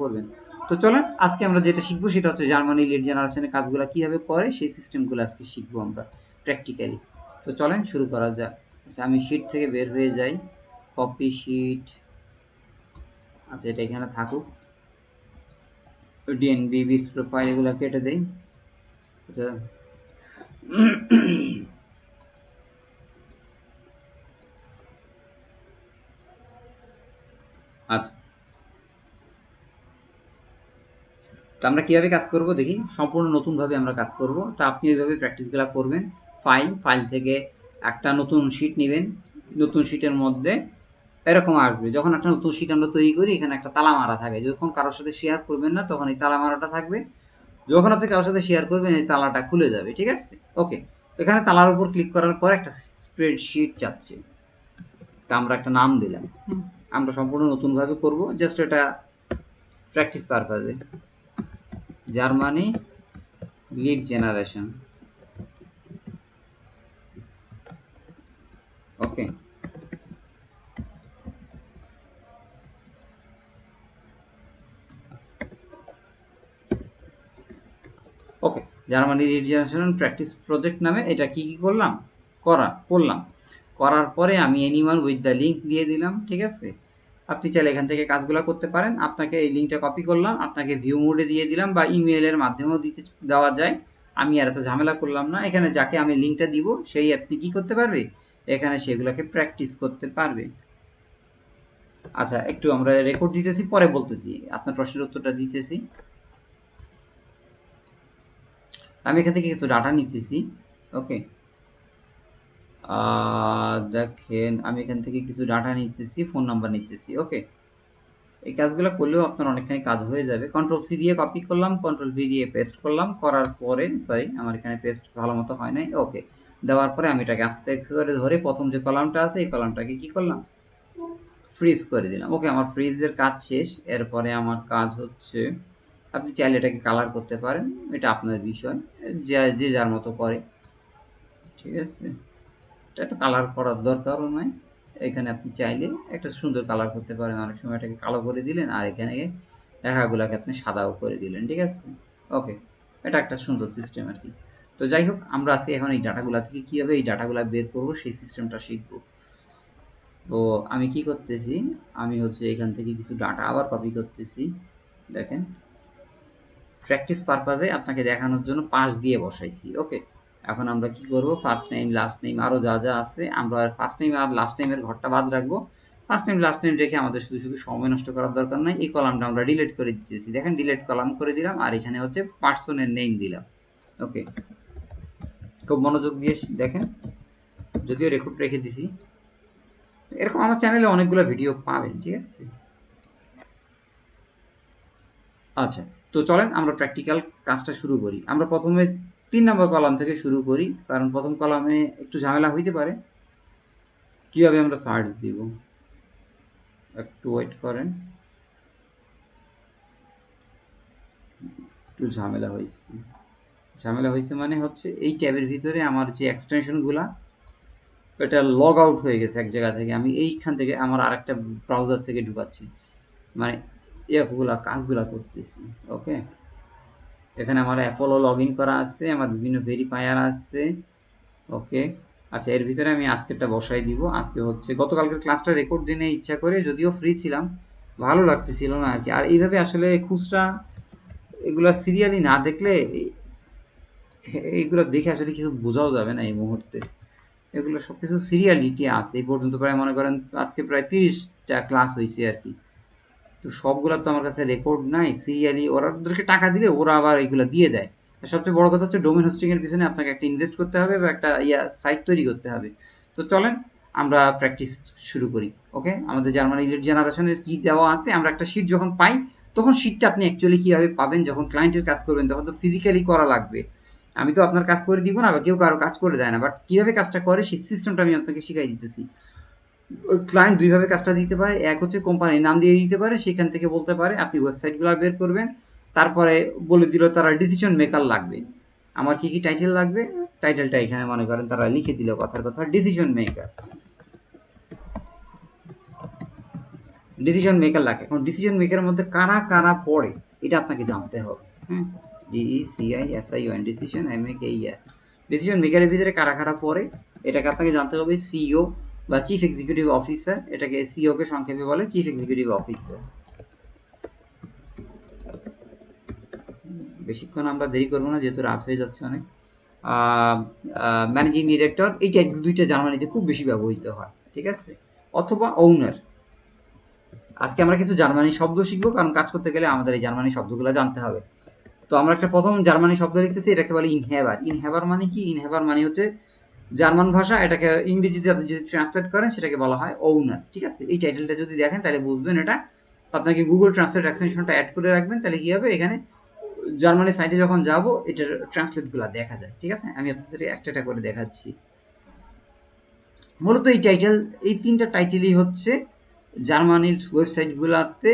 করবেন। তো চলেন আজকে আমরা যেটা শিখবো সেটা হচ্ছে জার্মানি লিড জেনারেশনের কাজগুলো কিভাবে করে সেই সিস্টেমগুলো আজকে শিখবো আমরা প্র্যাকটিক্যালি। তো চলেন শুরু করা যাক। আচ্ছা আমি শিট থেকে বের হয়ে যাই, কপি শিট, আচ্ছা এটা এখানে থাকুক, ডিএনবি বিস প্রোফাইল এগুলো কেটে দেই। আচ্ছা আচ্ছা তো আমরা কীভাবে কাজ করব দেখি, সম্পূর্ণ নতুনভাবে আমরা কাজ করব। তো আপনি ওইভাবে প্র্যাকটিসগুলো করবেন। ফাইল থেকে একটা নতুন শিট নেবেন, নতুন শিটের মধ্যে এরকম আসবে। যখন একটা নতুন শিট আমরা তৈরি করি এখানে একটা তালা মারা থাকে, যখন কারোর সাথে শেয়ার করবেন না তখন এই তালা মারাটা থাকবে, যখন আপনি কারোর সাথে শেয়ার করবেন এই তালাটা খুলে যাবে, ঠিক আছে? ওকে, এখানে তালার উপর ক্লিক করার পর একটা স্প্রেডশিট যাচ্ছে, তা আমরা একটা নাম দিলাম। আমরা সম্পূর্ণ নতুনভাবে করব, জাস্ট এটা প্র্যাকটিস পারপাজে, Germany lead generation. Okay, okay, Germany lead generation practice project নামে এটা কি করলাম, করলাম। করার পরে আমি এনিওয়ান উইথ দ্য লিঙ্ক দিয়ে দিলাম, ঠিক আছে? আপনি চাইলে এখান থেকে কাজগুলো করতে পারেন। আপনাকে এই লিঙ্কটা কপি করলাম, আপনাকে ভিউ মোডে দিয়ে দিলাম বা ইমেলের মাধ্যমেও দেওয়া যায়। আমি আর এত ঝামেলা করলাম না। এখানে যাকে আমি লিঙ্কটা দিব সেই আপনি কি করতে পারবে, এখানে সেগুলোকে প্র্যাকটিস করতে পারবে। আচ্ছা একটু আমরা রেকর্ড দিতেছি, পরে বলতেছি, আপনার প্রশ্নের উত্তরটা দিতেছি। আমি এখান থেকে কিছু ডাটা নিতেছি। ওকে, দেখেন আমি এখান থেকে কিছু ডাটা নিতেছি, ফোন নাম্বার নিতেছি। ওকে, এই কাজগুলো করলেও আপনার অনেকখানি কাজ হয়ে যাবে। কন্ট্রোল সি দিয়ে কপি করলাম, কন্ট্রোল ভি দিয়ে পেস্ট করলাম, করার পরে সরি আমার এখানে পেস্ট ভালো মতো হয় নাই। ওকে, দেওয়ার পরে আমি এটাকে আস্তে করে ধরে প্রথম যে কলামটা আছে এই কলামটাকে কি করলাম, ফ্রিজ করে দিলাম। ওকে, আমার ফ্রিজের কাজ শেষ। এরপরে আমার কাজ হচ্ছে, আপনি চাইলে এটাকে কালার করতে পারেন, এটা আপনার বিষয়, যে যার মতো করে, ঠিক আছে? এটা তো কালার করার দরকারও নয়। এখানে আপনি চাইলে একটা সুন্দর কালার করতে পারেন, অনেক সময় এটাকে কালো করে দিলেন আর এখানে লেখাগুলোকে আপনি সাদাও করে দিলেন, ঠিক আছে? ওকে, এটা একটা সুন্দর সিস্টেম আর কি। তো যাই হোক, আমরা আজকে এখন এই ডাটাগুলা থেকে কীভাবে এই ডাটাগুলা বের করবো সেই সিস্টেমটা শিখবো। তো আমি কি করতেছি, আমি হচ্ছে এখান থেকে কিছু ডাটা আবার কপি করতেছি। দেখেন প্র্যাকটিস পারপাজে আপনাকে দেখানোর জন্য পাশ দিয়ে বসাইছি। ওকে, এখন আমরা কি করব, ফার্স্ট নেম লাস্ট নেম আরও যা যা আছে আমরা ফার্স্ট নেম আর লাস্ট নেমের ঘরটা বাদ রাখবো। ফার্স্ট নেম লাস্ট নেম রেখে আমাদের শুধু শুধু সময় নষ্ট করার দরকার নাই। এই কলামটা আমরা ডিলিট করে দিতেছি। দেখেন ডিলিট কলাম করে দিলাম আর এখানে হচ্ছে পার্সনের নেম দিলাম। ওকে, খুব মনোযোগ দিয়ে দেখেন, যদিও রেকর্ড রেখে দিছি। এরকম আমার চ্যানেলে অনেকগুলো ভিডিও পাবেন, ঠিক আছে? আচ্ছা, তো চলেন আমরা প্র্যাকটিক্যাল কাজটা শুরু করি। আমরা প্রথমে 3 নম্বর কলাম থেকে শুরু করি, কারণ প্রথম কলামে একটু ঝামেলা হইতে পারে। কীভাবে আমরা সার্চ দিব, একটু ওয়েট করেন, একটু ঝামেলা হয়েছে মানে হচ্ছে এই ট্যাবের ভিতরে আমার যে এক্সটেনশনগুলা এটা লগ আউট হয়ে গেছে এক জায়গা থেকে, আমি এইখান থেকে আমার আরেকটা ব্রাউজার থেকে ঢুকাচ্ছি, মানে কাজগুলা করতেছি। ওকে, এখানে আমার অ্যাপোলো লগ ইন করা আছে, আমার বিভিন্ন ভেরিফায়ার আছে। ওকে, আচ্ছা এর ভিতরে আমি আজকেরটা বসাই দিব। আজকে হচ্ছে গতকালকের ক্লাসটা রেকর্ড দিনে ইচ্ছা করে, যদিও ফ্রি ছিলাম, ভালো লাগতেছিল না আর কি। আর এইভাবে আসলে খুচরা এগুলো সিরিয়ালি না দেখলে এইগুলো দেখে আসলে কিছু বোঝাও যাবে না এই মুহূর্তে। এগুলো সব কিছু সিরিয়ালিটি আছে। এই পর্যন্ত প্রায় মনে করেন আজকে প্রায় 30টা ক্লাস হয়েছে আর কি। তো সবগুলো তো আমার কাছে রেকর্ড নাই, সিরিয়ালি ওদেরকে টাকা দিলে ওরা আবার এগুলো দিয়ে দেয়। আর সবচেয়ে বড় কথা হচ্ছে ডোমেন হোস্টিংয়ের পিছনে আপনাকে একটা ইনভেস্ট করতে হবে বা একটা সাইট তৈরি করতে হবে। তো চলেন আমরা প্র্যাকটিস শুরু করি। ওকে, আমাদের জার্মানি লিড জেনারেশনের কী দেওয়া আছে, আমরা একটা শিট যখন পাই তখন শিটটা আপনি অ্যাকচুয়ালি কীভাবে পাবেন, যখন ক্লায়েন্টের কাজ করবেন তখন তো ফিজিক্যালি করা লাগবে। আমি তো আপনার কাজ করে দিব না বা কেউ কারো কাজ করে দেয় না, বাট কীভাবে কাজটা করে সেই সিস্টেমটা আমি আপনাকে শিখাই দিতেছি। ক্লায়েন্ট দুইভাবে কাজটা দিতে পারে, এক হচ্ছে কোম্পানির নাম দিয়ে দিতে পারে, সেখান থেকে বলতে পারে আপনি ওয়েবসাইটগুলো বের করবেন, তারপরে বলে দিল তারা ডিসিশন মেকার লাগবে, আমার কি কি টাইটেল লাগবে, টাইটেলটা এখানে মনে করেন তারা লিখে দিল কথার কথা ডিসিশন মেকার। ডিসিশন মেকার লাগে। এখন ডিসিশন মেকারের মধ্যে কারা কারা পড়ে এটা আপনাকে জানতে হবে। হ্যাঁ, DECISION ডিসিশন MEKER, ডিসিশন মেকারের ভিতরে কারা কারা পড়ে এটাকে আপনাকে জানতে হবে। সিইও বা চিফ এক্সিকিউটিভ অফিসার, এটাকে সিইও কে সংক্ষেপে বলে চিফ এক্সিকিউটিভ অফিসার। বেশিক্ষণ আমরা দেরি করবো না যেহেতু রাত হয়ে যাচ্ছে অনেক। ম্যানেজিং ডিরেক্টর, এই দুইটা জার্মানিতে খুব বেশি ব্যবহৃত হয়, ঠিক আছে, অথবা ওনার। আজকে আমরা কিছু জার্মানি শব্দ শিখবো, কারণ কাজ করতে গেলে আমাদের এই জার্মানি শব্দগুলো জানতে হবে। তো আমরা একটা প্রথম জার্মানি শব্দ লিখতেছি, এটাকে বলে ইনহেভার। ইনহেভার মানে কি? ইনহেভার মানে হচ্ছে জার্মান ভাষা, এটাকে ইংরেজিতে আপনি যদি ট্রান্সলেট করেন সেটাকে বলা হয় ওনার, ঠিক আছে। এই টাইটেলটা যদি দেখেন তাহলে বুঝবেন এটা। আপনাকে গুগল ট্রান্সলেট এক্সটেনশনটা অ্যাড করে রাখবেন, তাহলে কি হবে, এখানে জার্মানি সাইটে যখন যাব এটার ট্রান্সলেটগুলো দেখা যায়, ঠিক আছে। আমি আপনাদের একটা একটা করে দেখাচ্ছি। মূলত এই টাইটেল, এই তিনটা টাইটেলই হচ্ছে জার্মানির ওয়েবসাইটগুলোতে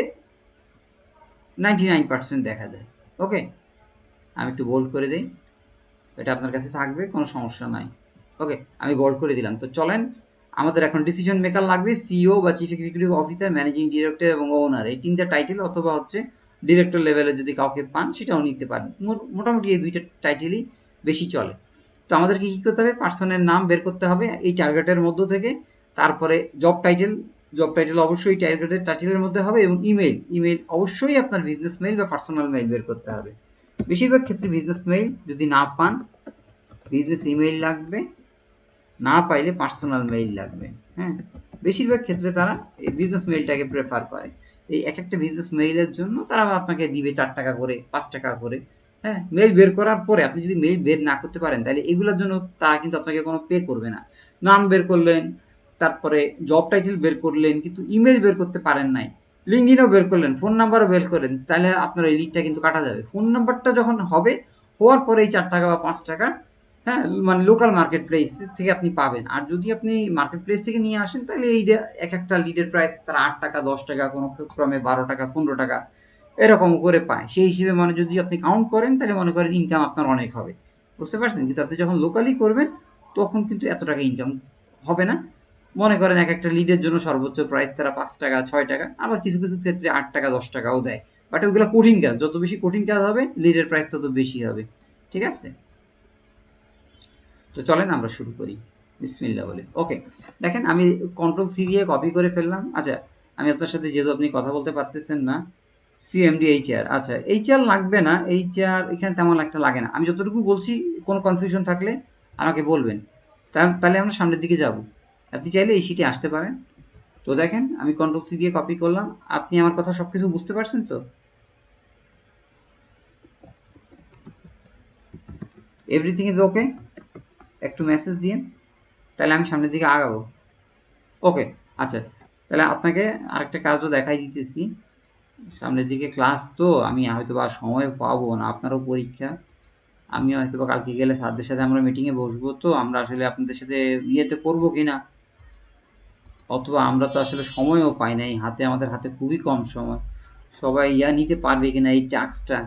99% দেখা যায়। ওকে, আমি একটু বোল্ড করে দিই, এটা আপনার কাছে থাকবে, কোনো সমস্যা নাই। ওকে, আমি বোল্ড করে দিলাম। তো চলেন, আমাদের এখন ডিসিশন মেকার লাগবে, সিইও বা chief executive officer, managing director এবং ওনার, এই তিনটা টাইটেল, অথবা হচ্ছে ডিরেক্টর লেভেলে যদি কাউকে পান সেটাও নিতে পারেন। মোটামুটি এই দুইটা টাইটেলই বেশি চলে। তো আমাদেরকে কী করতে হবে, পার্সনের নাম বের করতে হবে এই টার্গেটের মধ্য থেকে। তারপরে জব টাইটেল, জব টাইটেল অবশ্যই টার্গেটের টাইটেলের মধ্যে হবে, এবং ইমেল, ইমেল অবশ্যই আপনার বিজনেস মেইল বা পার্সোনাল মেইল বের করতে হবে। বেশিরভাগ ক্ষেত্রে বিজনেস মেইল, যদি না পান বিজনেস ইমেইল লাগবে, না পাইলে পার্সোনাল মেইল লাগবে। হ্যাঁ, বেশিরভাগ ক্ষেত্রে তারা এই বিজনেস মেইলটাকে প্রেফার করে। এই এক একটা বিজনেস মেইলের জন্য তারা আপনাকে দিবে 4 টাকা করে, 5 টাকা করে। হ্যাঁ, মেইল বের করার পরে আপনি যদি মেইল বের না করতে পারেন তাহলে এগুলোর জন্য তারা কিন্তু আপনাকে কোনো পে করবে না। নাম বের করলেন, তারপরে জব টাইটেল বের করলেন, কিন্তু ইমেল বের করতে পারেন নাই, লিঙ্কডইনও বের করলেন, ফোন নাম্বারও বের করেন, তাহলে আপনার এই লিডটা কিন্তু কাটা যাবে। ফোন নাম্বারটা যখন হবে, হওয়ার পরে এই 4 টাকা বা 5 টাকা, হ্যাঁ, মানে লোকাল মার্কেট প্লেস থেকে আপনি পাবেন। আর যদি আপনি মার্কেট প্লেস থেকে নিয়ে আসেন তাহলে এই এক একটা লিডের প্রাইস তারা 8 টাকা, 10 টাকা, কোনো ক্রমে 12 টাকা, 15 টাকা এরকম করে পায়। সেই হিসেবে মানে যদি আপনি কাউন্ট করেন তাহলে মনে করেন ইনকাম আপনার অনেক হবে, বুঝতে পারছেন। কিন্তু আপনি যখন লোকালি করবেন তখন কিন্তু এত টাকা ইনকাম হবে না। মনে করেন এক একটা লিডের জন্য সর্বোচ্চ প্রাইস তারা 5 টাকা, 6 টাকা, আবার কিছু কিছু ক্ষেত্রে 8 টাকা, 10 টাকাও দেয়। বাট ওইগুলো কঠিন কাজ, যত বেশি কঠিন কাজ হবে লিডের প্রাইস তত বেশি হবে, ঠিক আছে। তো চলেন আমরা শুরু করি, বিসমিল্লাহ বলে। ওকে, দেখেন আমি কন্ট্রোল-সি দিয়ে কপি করে ফেললাম। আচ্ছা, আমি আপনার সাথে যেহেতু আপনি কথা বলতে পারতেছেন না, সিএমডি এইচআর, আচ্ছা এইচআর লাগবে না, এইচআর এখানে তেমন একটা লাগে না। আমি যতটুকু বলছি কোনো কনফিউশন থাকলে আমাকে বলবেন, তাহলে আমরা সামনের দিকে যাব। আপনি চাইলে এই শিটে আসতে পারেন। তো দেখেন আমি কন্ট্রোল-সি দিয়ে কপি করলাম। আপনি আমার কথা সব কিছু বুঝতে পারছেন তো? Everything is okay? একটু মেসেজ দিন, তাহলে আমি সামনের দিকে আগাবো। ওকে, আচ্ছা, তাহলে আপনাকে আরেকটা কাজও দেখাই দিতেছি। সামনের দিকে ক্লাস, তো আমি হয়তো বা সময় পাবো না, আপনারও পরীক্ষা, আমি হয়তো বা কালকে গেলে স্যারদের সাথে আমরা মিটিংয়ে বসবো। তো আমরা আসলে আপনাদের সাথে ইয়েতে করবো কি না, অথবা আমরা তো আসলে সময়ও পাই না, এই আমাদের হাতে খুবই কম সময়, সবাই নিতে পারবে কিনা এই টাস্কটা,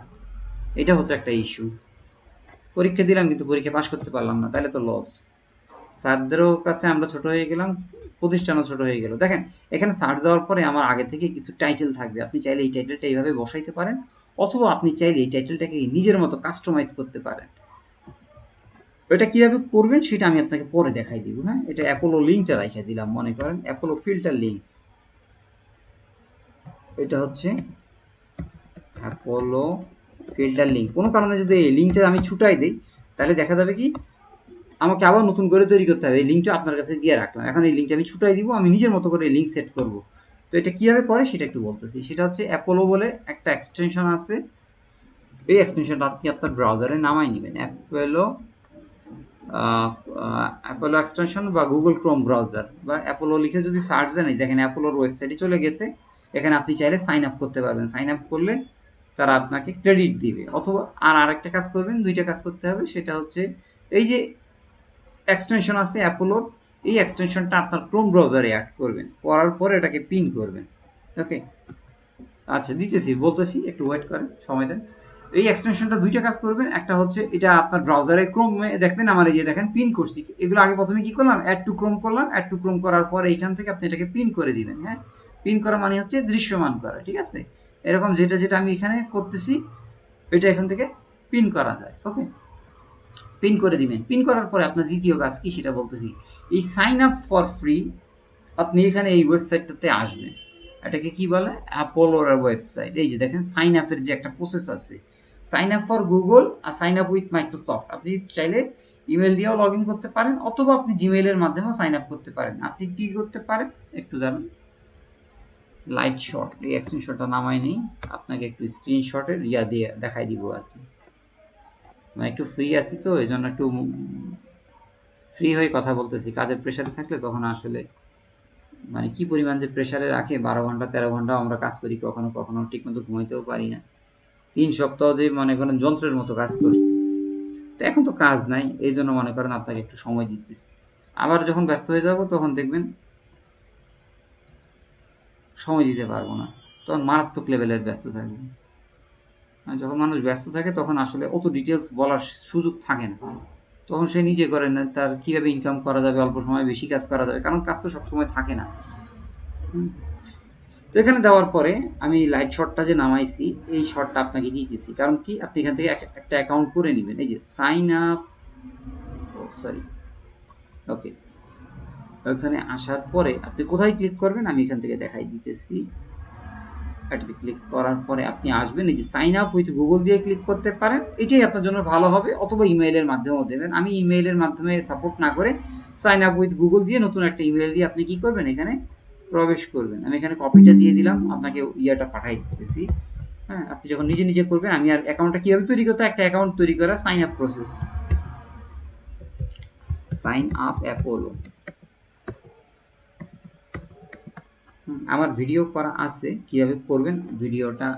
এটা হচ্ছে একটা ইস্যু। পরীক্ষা দিলাম কিন্তু পরীক্ষা পাশ করতে পারলাম না, তাহলে তো লস। স্যারদেরও কাছে আমরা ছোট হয়ে গেলাম, প্রতিষ্ঠানও ছোট হয়ে গেল। দেখেন এখানে সার্চ দেওয়ার পরে আমার আগে থেকে কিছু টাইটেল থাকবে, আপনি চাইলে এই টাইটেলটা এইভাবে বসাইতে পারেন, অথবা আপনি চাইলে এই টাইটেলটাকে নিজের মতো কাস্টমাইজ করতে পারেন। এটা কীভাবে করবেন সেটা আমি আপনাকে পরে দেখাই দিব। হ্যাঁ, এটা অ্যাপোলো লিঙ্কটা রাইখা দিলাম, মনে করেন অ্যাপোলো ফিল্টার লিঙ্ক, এটা হচ্ছে অ্যাপোলো ফিল্টার লিঙ্ক। কোনো কারণে যদি এই লিঙ্কটা আমি ছুটাই দিই তাহলে দেখা যাবে কি আমাকে আবার নতুন করে তৈরি করতে হবে। এই লিঙ্কটা আপনার কাছে দিয়ে রাখলাম, এখন এই লিঙ্কটা আমি ছুটাই দিব, আমি নিজের মতো করে লিঙ্ক সেট করব। তো এটা কীভাবে করে সেটা একটু বলতেছি। সেটা হচ্ছে অ্যাপোলো বলে একটা এক্সটেনশন আছে, এই এক্সটেনশনটা আপনি আপনার ব্রাউজারে নামাই নেবেন, অ্যাপোলো এক্সটেনশন বা গুগল ক্রোম ব্রাউজার বা অ্যাপোলো লিখে যদি সার্চ দেন, দেখেন অ্যাপোলোর ওয়েবসাইটে চলে গেছে। এখানে আপনি চাইলে সাইন আপ করতে পারবেন, সাইন আপ করলে তারা আপনাকে ক্রেডিট দিবে। অথবা আরেকটা কাজ করবেন, দুইটা কাজ করতে হবে, সেটা হচ্ছে এই যে এক্সটেনশন আছে অ্যাপোলোর, এই এক্সটেনশনটা আপনার ক্রোম ব্রাউজারে অ্যাড করবেন, করার পরে এটাকে পিন করবেন। ওকে, আচ্ছা দিতেছি, বলতেছি, একটু ওয়েট করেন, সময় দেন। এই এক্সটেনশনটা দুইটা কাজ করবেন, একটা হচ্ছে এটা আপনার ব্রাউজারে ক্রোমে দেখবেন, আমার এই যে দেখেন পিন করছি, এগুলো আগে প্রথমে কি করলাম, অ্যাড টু ক্রোম করলাম, অ্যাড টু ক্রোম করার পরে এইখান থেকে আপনি এটাকে পিন করে দিবেন। হ্যাঁ, পিন করা মানে হচ্ছে দৃশ্যমান করা, ঠিক আছে? এরকম যেটা যেটা আমি এখানে করতেছি এটা এখান থেকে পিন করা যায়। ওকে, পিন করে দিবেন। পিন করার পরে আপনার দ্বিতীয় কাজ কি সেটা বলতেছি। এই সাইন আপ ফর ফ্রি আপনি এখানে এই ওয়েবসাইটটাতে আসবেন। এটাকে কি বলে? অ্যাপোলোর ওয়েবসাইট। এই যে দেখেন সাইন আপের যে একটা প্রসেস আছে, সাইন আপ ফর গুগল আর সাইন আপ উইথ মাইক্রোসফট। আপনি চাইলে ইমেল দিয়েও লগ ইন করতে পারেন অথবা আপনি জিমেইলের মাধ্যমেও সাইন আপ করতে পারেন। আপনি কি করতে পারেন একটু দাঁড়ান, লাইট শট এই এক্সটেনশনটা নামাই নেই, আপনাকে একটু স্ক্রিনশটের ইয়া দিয়ে দেখাই দিব আর কি। মানে একটু ফ্রি আছি তো এই জন্য একটু ফ্রি হয়ে কথা বলতেছি। কাজের প্রেশারে থাকলে তখন আসলে মানে কি পরিমাণ যে প্রেশারে রাখে, 12 ঘন্টা 13 ঘন্টাও আমরা কাজ করি, কখনো কখনো ঠিকমতো ঘুমাইতেও পারি না। 3 সপ্তাহ যে মনে করেন যন্ত্রের মতো কাজ করছি। তো এখন তো কাজ নাই, এই জন্য মনে করেন আপনাকে একটু সময় দিতেছি। আবার যখন ব্যস্ত হয়ে যাব তখন দেখবেন সময় দিতে পারবো না, তখন মারাত্মক লেভেলের ব্যস্ত থাকবে। আর যখন মানুষ ব্যস্ত থাকে তখন আসলে অত ডিটেলস বলার সুযোগ থাকে না, তখন সে নিজে করে না তার কীভাবে ইনকাম করা যাবে, অল্প সময়ে বেশি কাজ করা যাবে, কারণ কাজ তো সবসময় থাকে না। তো এখানে দেওয়ার পরে আমি লাইট শটটা যে নামাইছি এই শটটা আপনাকে দিতেছি, কারণ কি আপনি এখান থেকে একটা অ্যাকাউন্ট করে নেবেন। এই যে সাইন আপ, ও সরি, ওকে, ওখানে আসার পরে আপনি কোথায় ক্লিক করবেন আমি এখান থেকে দেখাই দিতেছি। এটাতে ক্লিক করার পরে আপনি আসবেন, এই যে সাইন আপ উইথ গুগল দিয়ে ক্লিক করতে পারেন, এটাই আপনার জন্য ভালো হবে, অথবা ইমেইলের মাধ্যমেও দেবেন। আমি ইমেইলের মাধ্যমে সাপোর্ট না করে সাইন আপ উইথ গুগল দিয়ে নতুন একটা ইমেইল দিয়ে আপনি কি করবেন, এখানে প্রবেশ করবেন। আমি এখানে কপিটা দিয়ে দিলাম, আপনাকে ইয়াটা পাঠাই দিতেছি। হ্যাঁ, আপনি যখন নিজে নিজে করবেন, আমি আর অ্যাকাউন্টটা কীভাবে তৈরি করতে, একটা অ্যাকাউন্ট তৈরি করা, sign up process, sign up Apollo. আমার ভিডিও করা আছে কীভাবে করবেন, ভিডিওটা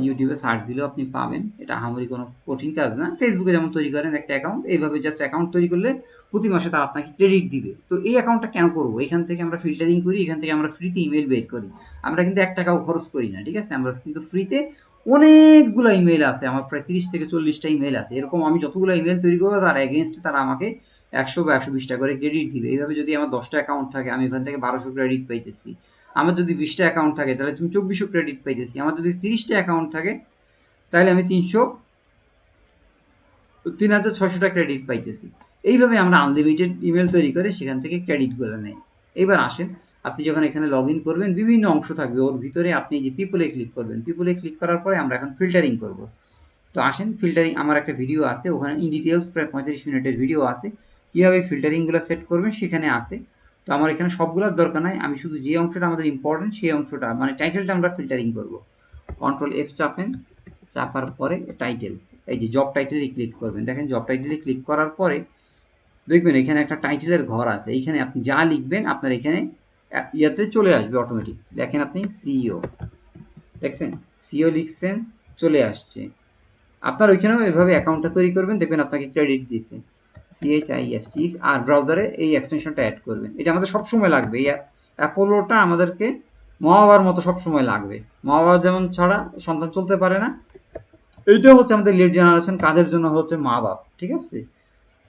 ইউটিউবে সার্চ দিলেও আপনি পাবেন। এটা আহামরি কোনো কঠিন কাজ না। ফেসবুকে যেমন তৈরি করেন একটা অ্যাকাউন্ট, এইভাবে জাস্ট অ্যাকাউন্ট তৈরি করলে প্রতি মাসে তারা আপনাকে ক্রেডিট দিবে। তো এই অ্যাকাউন্টটা কেন করবো, এখান থেকে আমরা ফিল্টারিং করি, এখান থেকে আমরা ফ্রিতে ইমেল বের করি। আমরা কিন্তু 1 টাকাও খরচ করি না, ঠিক আছে? আমরা কিন্তু ফ্রিতে অনেকগুলো ইমেল আছে, আমার প্রায় 30 থেকে 40টা ইমেল আছে। এরকম আমি যতগুলো ইমেল তৈরি করবো তার এগেনস্টে তারা আমাকে 100 বা 120 টাকা করে ক্রেডিট দিবে। এইভাবে যদি আমার 10টা অ্যাকাউন্ট থাকে আমি এখান থেকে 1200 ক্রেডিট পাইতেছি। আমার যদি 20টা অ্যাকাউন্ট থাকে তাহলে তুমি 2400 ক্রেডিট পাইতেছি। আমার যদি 30টা অ্যাকাউন্ট থাকে তাহলে আমি 3600টা ক্রেডিট পাইতেছি। এইভাবে আমরা আনলিমিটেড ইমেল তৈরি করে সেখান থেকে ক্রেডিটগুলো নেই। এবার আসেন, আপনি যখন এখানে লগ ইন করবেন বিভিন্ন অংশ থাকবে, ওর ভিতরে আপনি যে পিপলে ক্লিক করবেন, পিপলে ক্লিক করার পরে আমরা এখন ফিল্টারিং করব। তো আসেন ফিল্টারিং, আমার একটা ভিডিও আছে ওখানে ইন ডিটেলস প্রায় 35 মিনিটের ভিডিও আছে, কীভাবে ফিল্টারিংগুলো সেট করবেন সেখানে আছে। তো আমার এখানে সবগুলোর দরকার নাই, আমি শুধু যে অংশটা আমাদের ইম্পর্টেন্ট সেই অংশটা মানে টাইটেলটা আমরা ফিল্টারিং করব। কন্ট্রোল এফ চাপেন, চাপার পরে টাইটেল, এই যে জব টাইটেলে ক্লিক করবেন। দেখেন জব টাইটেলে ক্লিক করার পরে দেখবেন এখানে একটা টাইটেলের ঘর আছে, এইখানে আপনি যা লিখবেন আপনার এখানে ইয়াতে চলে আসবে অটোমেটিক। দেখেন আপনি সিইও, দেখছেন সিইও লিখছেন, চলে আসছে। আপনার ওইখানেও এভাবে অ্যাকাউন্টটা তৈরি করবেন, দেখবেন আপনাকে ক্রেডিট দিচ্ছে CHIF চিফ, আর ব্রাউজারে এই এক্সটেনশনটা অ্যাড করবেন। এটা আমাদের সবসময় লাগবে, এই অ্যাপোলোটা আমাদেরকে মা বাবার মতো সবসময় লাগবে। মা বাবা যেমন ছাড়া সন্তান চলতে পারে না, এইটা হচ্ছে আমাদের লিড জেনারেশন কাজের জন্য হচ্ছে মা বাপ, ঠিক আছে?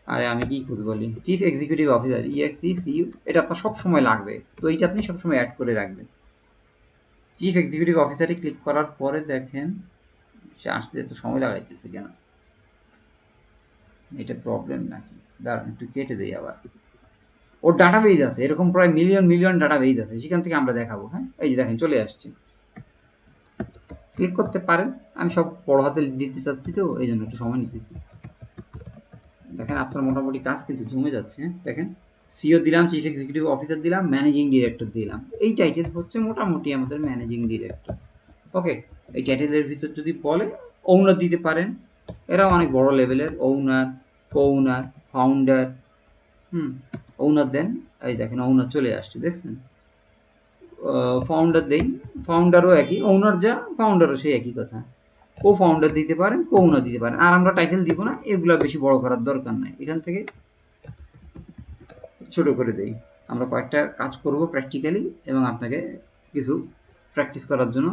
আরে আমি কি করে বলি, চিফ এক্সিকিউটিভ অফিসার EXECU, এটা আপনার সবসময় লাগবে, তো এইটা আপনি সবসময় অ্যাড করে রাখবেন। চিফ এক্সিকিউটিভ অফিসারে ক্লিক করার পরে দেখেন সে আসতে এত সময় লাগাইতেছে কেন, এটা প্রবলেম নাকি? দাঁড়ান একটু কেটে দেই আবার। ওর ডাটাবেজ আছে, এরকম প্রায় মিলিয়ন মিলিয়ন ডাটাবেজ আছে, সেখান থেকে আমরা দেখাবো। হ্যাঁ, এই যে দেখেন চলে আসছে, ক্লিক করতে পারেন। আমি সব বড় হাতে দিতে চাচ্ছি তো এই জন্য একটু সময় নিতেছি। দেখেন আপনার মোটামুটি কাজ কিন্তু জমে যাচ্ছে। হ্যাঁ, দেখেন সিও দিলাম, চিফ এক্সিকিউটিভ অফিসার দিলাম, ম্যানেজিং ডিরেক্টর দিলাম। এই টাইটেল হচ্ছে মোটামুটি আমাদের ম্যানেজিং ডিরেক্টর। ওকে, এই টাইটেলের ভিতর যদি বলে ওনার দিতে পারেন, এরা অনেক বড় লেভেলের, ওনার, কো-ওনার, ফাউন্ডার, ওনার দেন। এই দেখেন ওনার চলে আসছে, দেখছেন? ফাউন্ডার দেই, ফাউন্ডারও একই, ওনার যা ফাউন্ডারও সেই একই কথা। কো ফাউন্ডার দিতে পারেন, কো ওনার দিতে পারেন। আর আমরা টাইটেল দিব না, এগুলো বেশি বড় করার দরকার নাই, এখান থেকে ছোট করে দেই। আমরা কয়েকটা কাজ করব প্র্যাকটিক্যালি এবং আপনাকে কিছু প্র্যাকটিস করার জন্য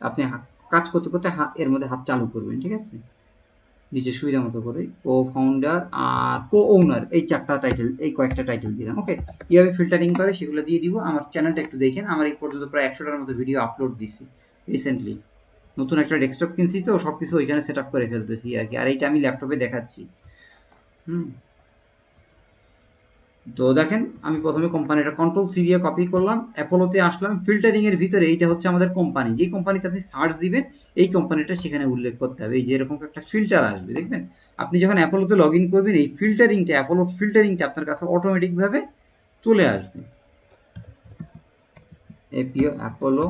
আপনি কাজ করতে করতে এর মধ্যে হাত চালু করবেন, ঠিক আছে? নিজের সুবিধা মতো করে কো ফাউন্ডার আর কো ওনার, এই চারটা টাইটেল, এই কয়েকটা টাইটেল দিলাম। ওকে, কীভাবে ফিল্টারিং করে সেগুলো দিয়ে দিব। আমার চ্যানেলটা একটু দেখেন, আমার এই পর্যন্ত প্রায় 100টার মতো ভিডিও আপলোড দিছি রিসেন্টলি। নতুন একটা ডেস্কটপ কিনছি তো সব কিছু ওইখানে সেট আপ করে ফেলতেছি আর কি, আর এইটা আমি ল্যাপটপে দেখাচ্ছি। তো দেখেন, আমি প্রথমে কোম্পানিটা কন্ট্রোল সি দিয়ে কপি করলাম, অ্যাপোলোতে আসলাম, ফিল্টারিংয়ের ভিতরে এইটা হচ্ছে আমাদের কোম্পানি, যেই কোম্পানিতে আপনি সার্চ দিবেন এই কোম্পানিটা সেখানে উল্লেখ করতে হবে। এই যে এরকম একটা ফিল্টার আসবে দেখবেন, আপনি যখন অ্যাপোলোতে লগ ইন করবেন এই ফিল্টারিংটা, অ্যাপোলো ফিল্টারিংটা আপনার কাছে অটোমেটিকভাবে চলে আসবে। এপিও Apollo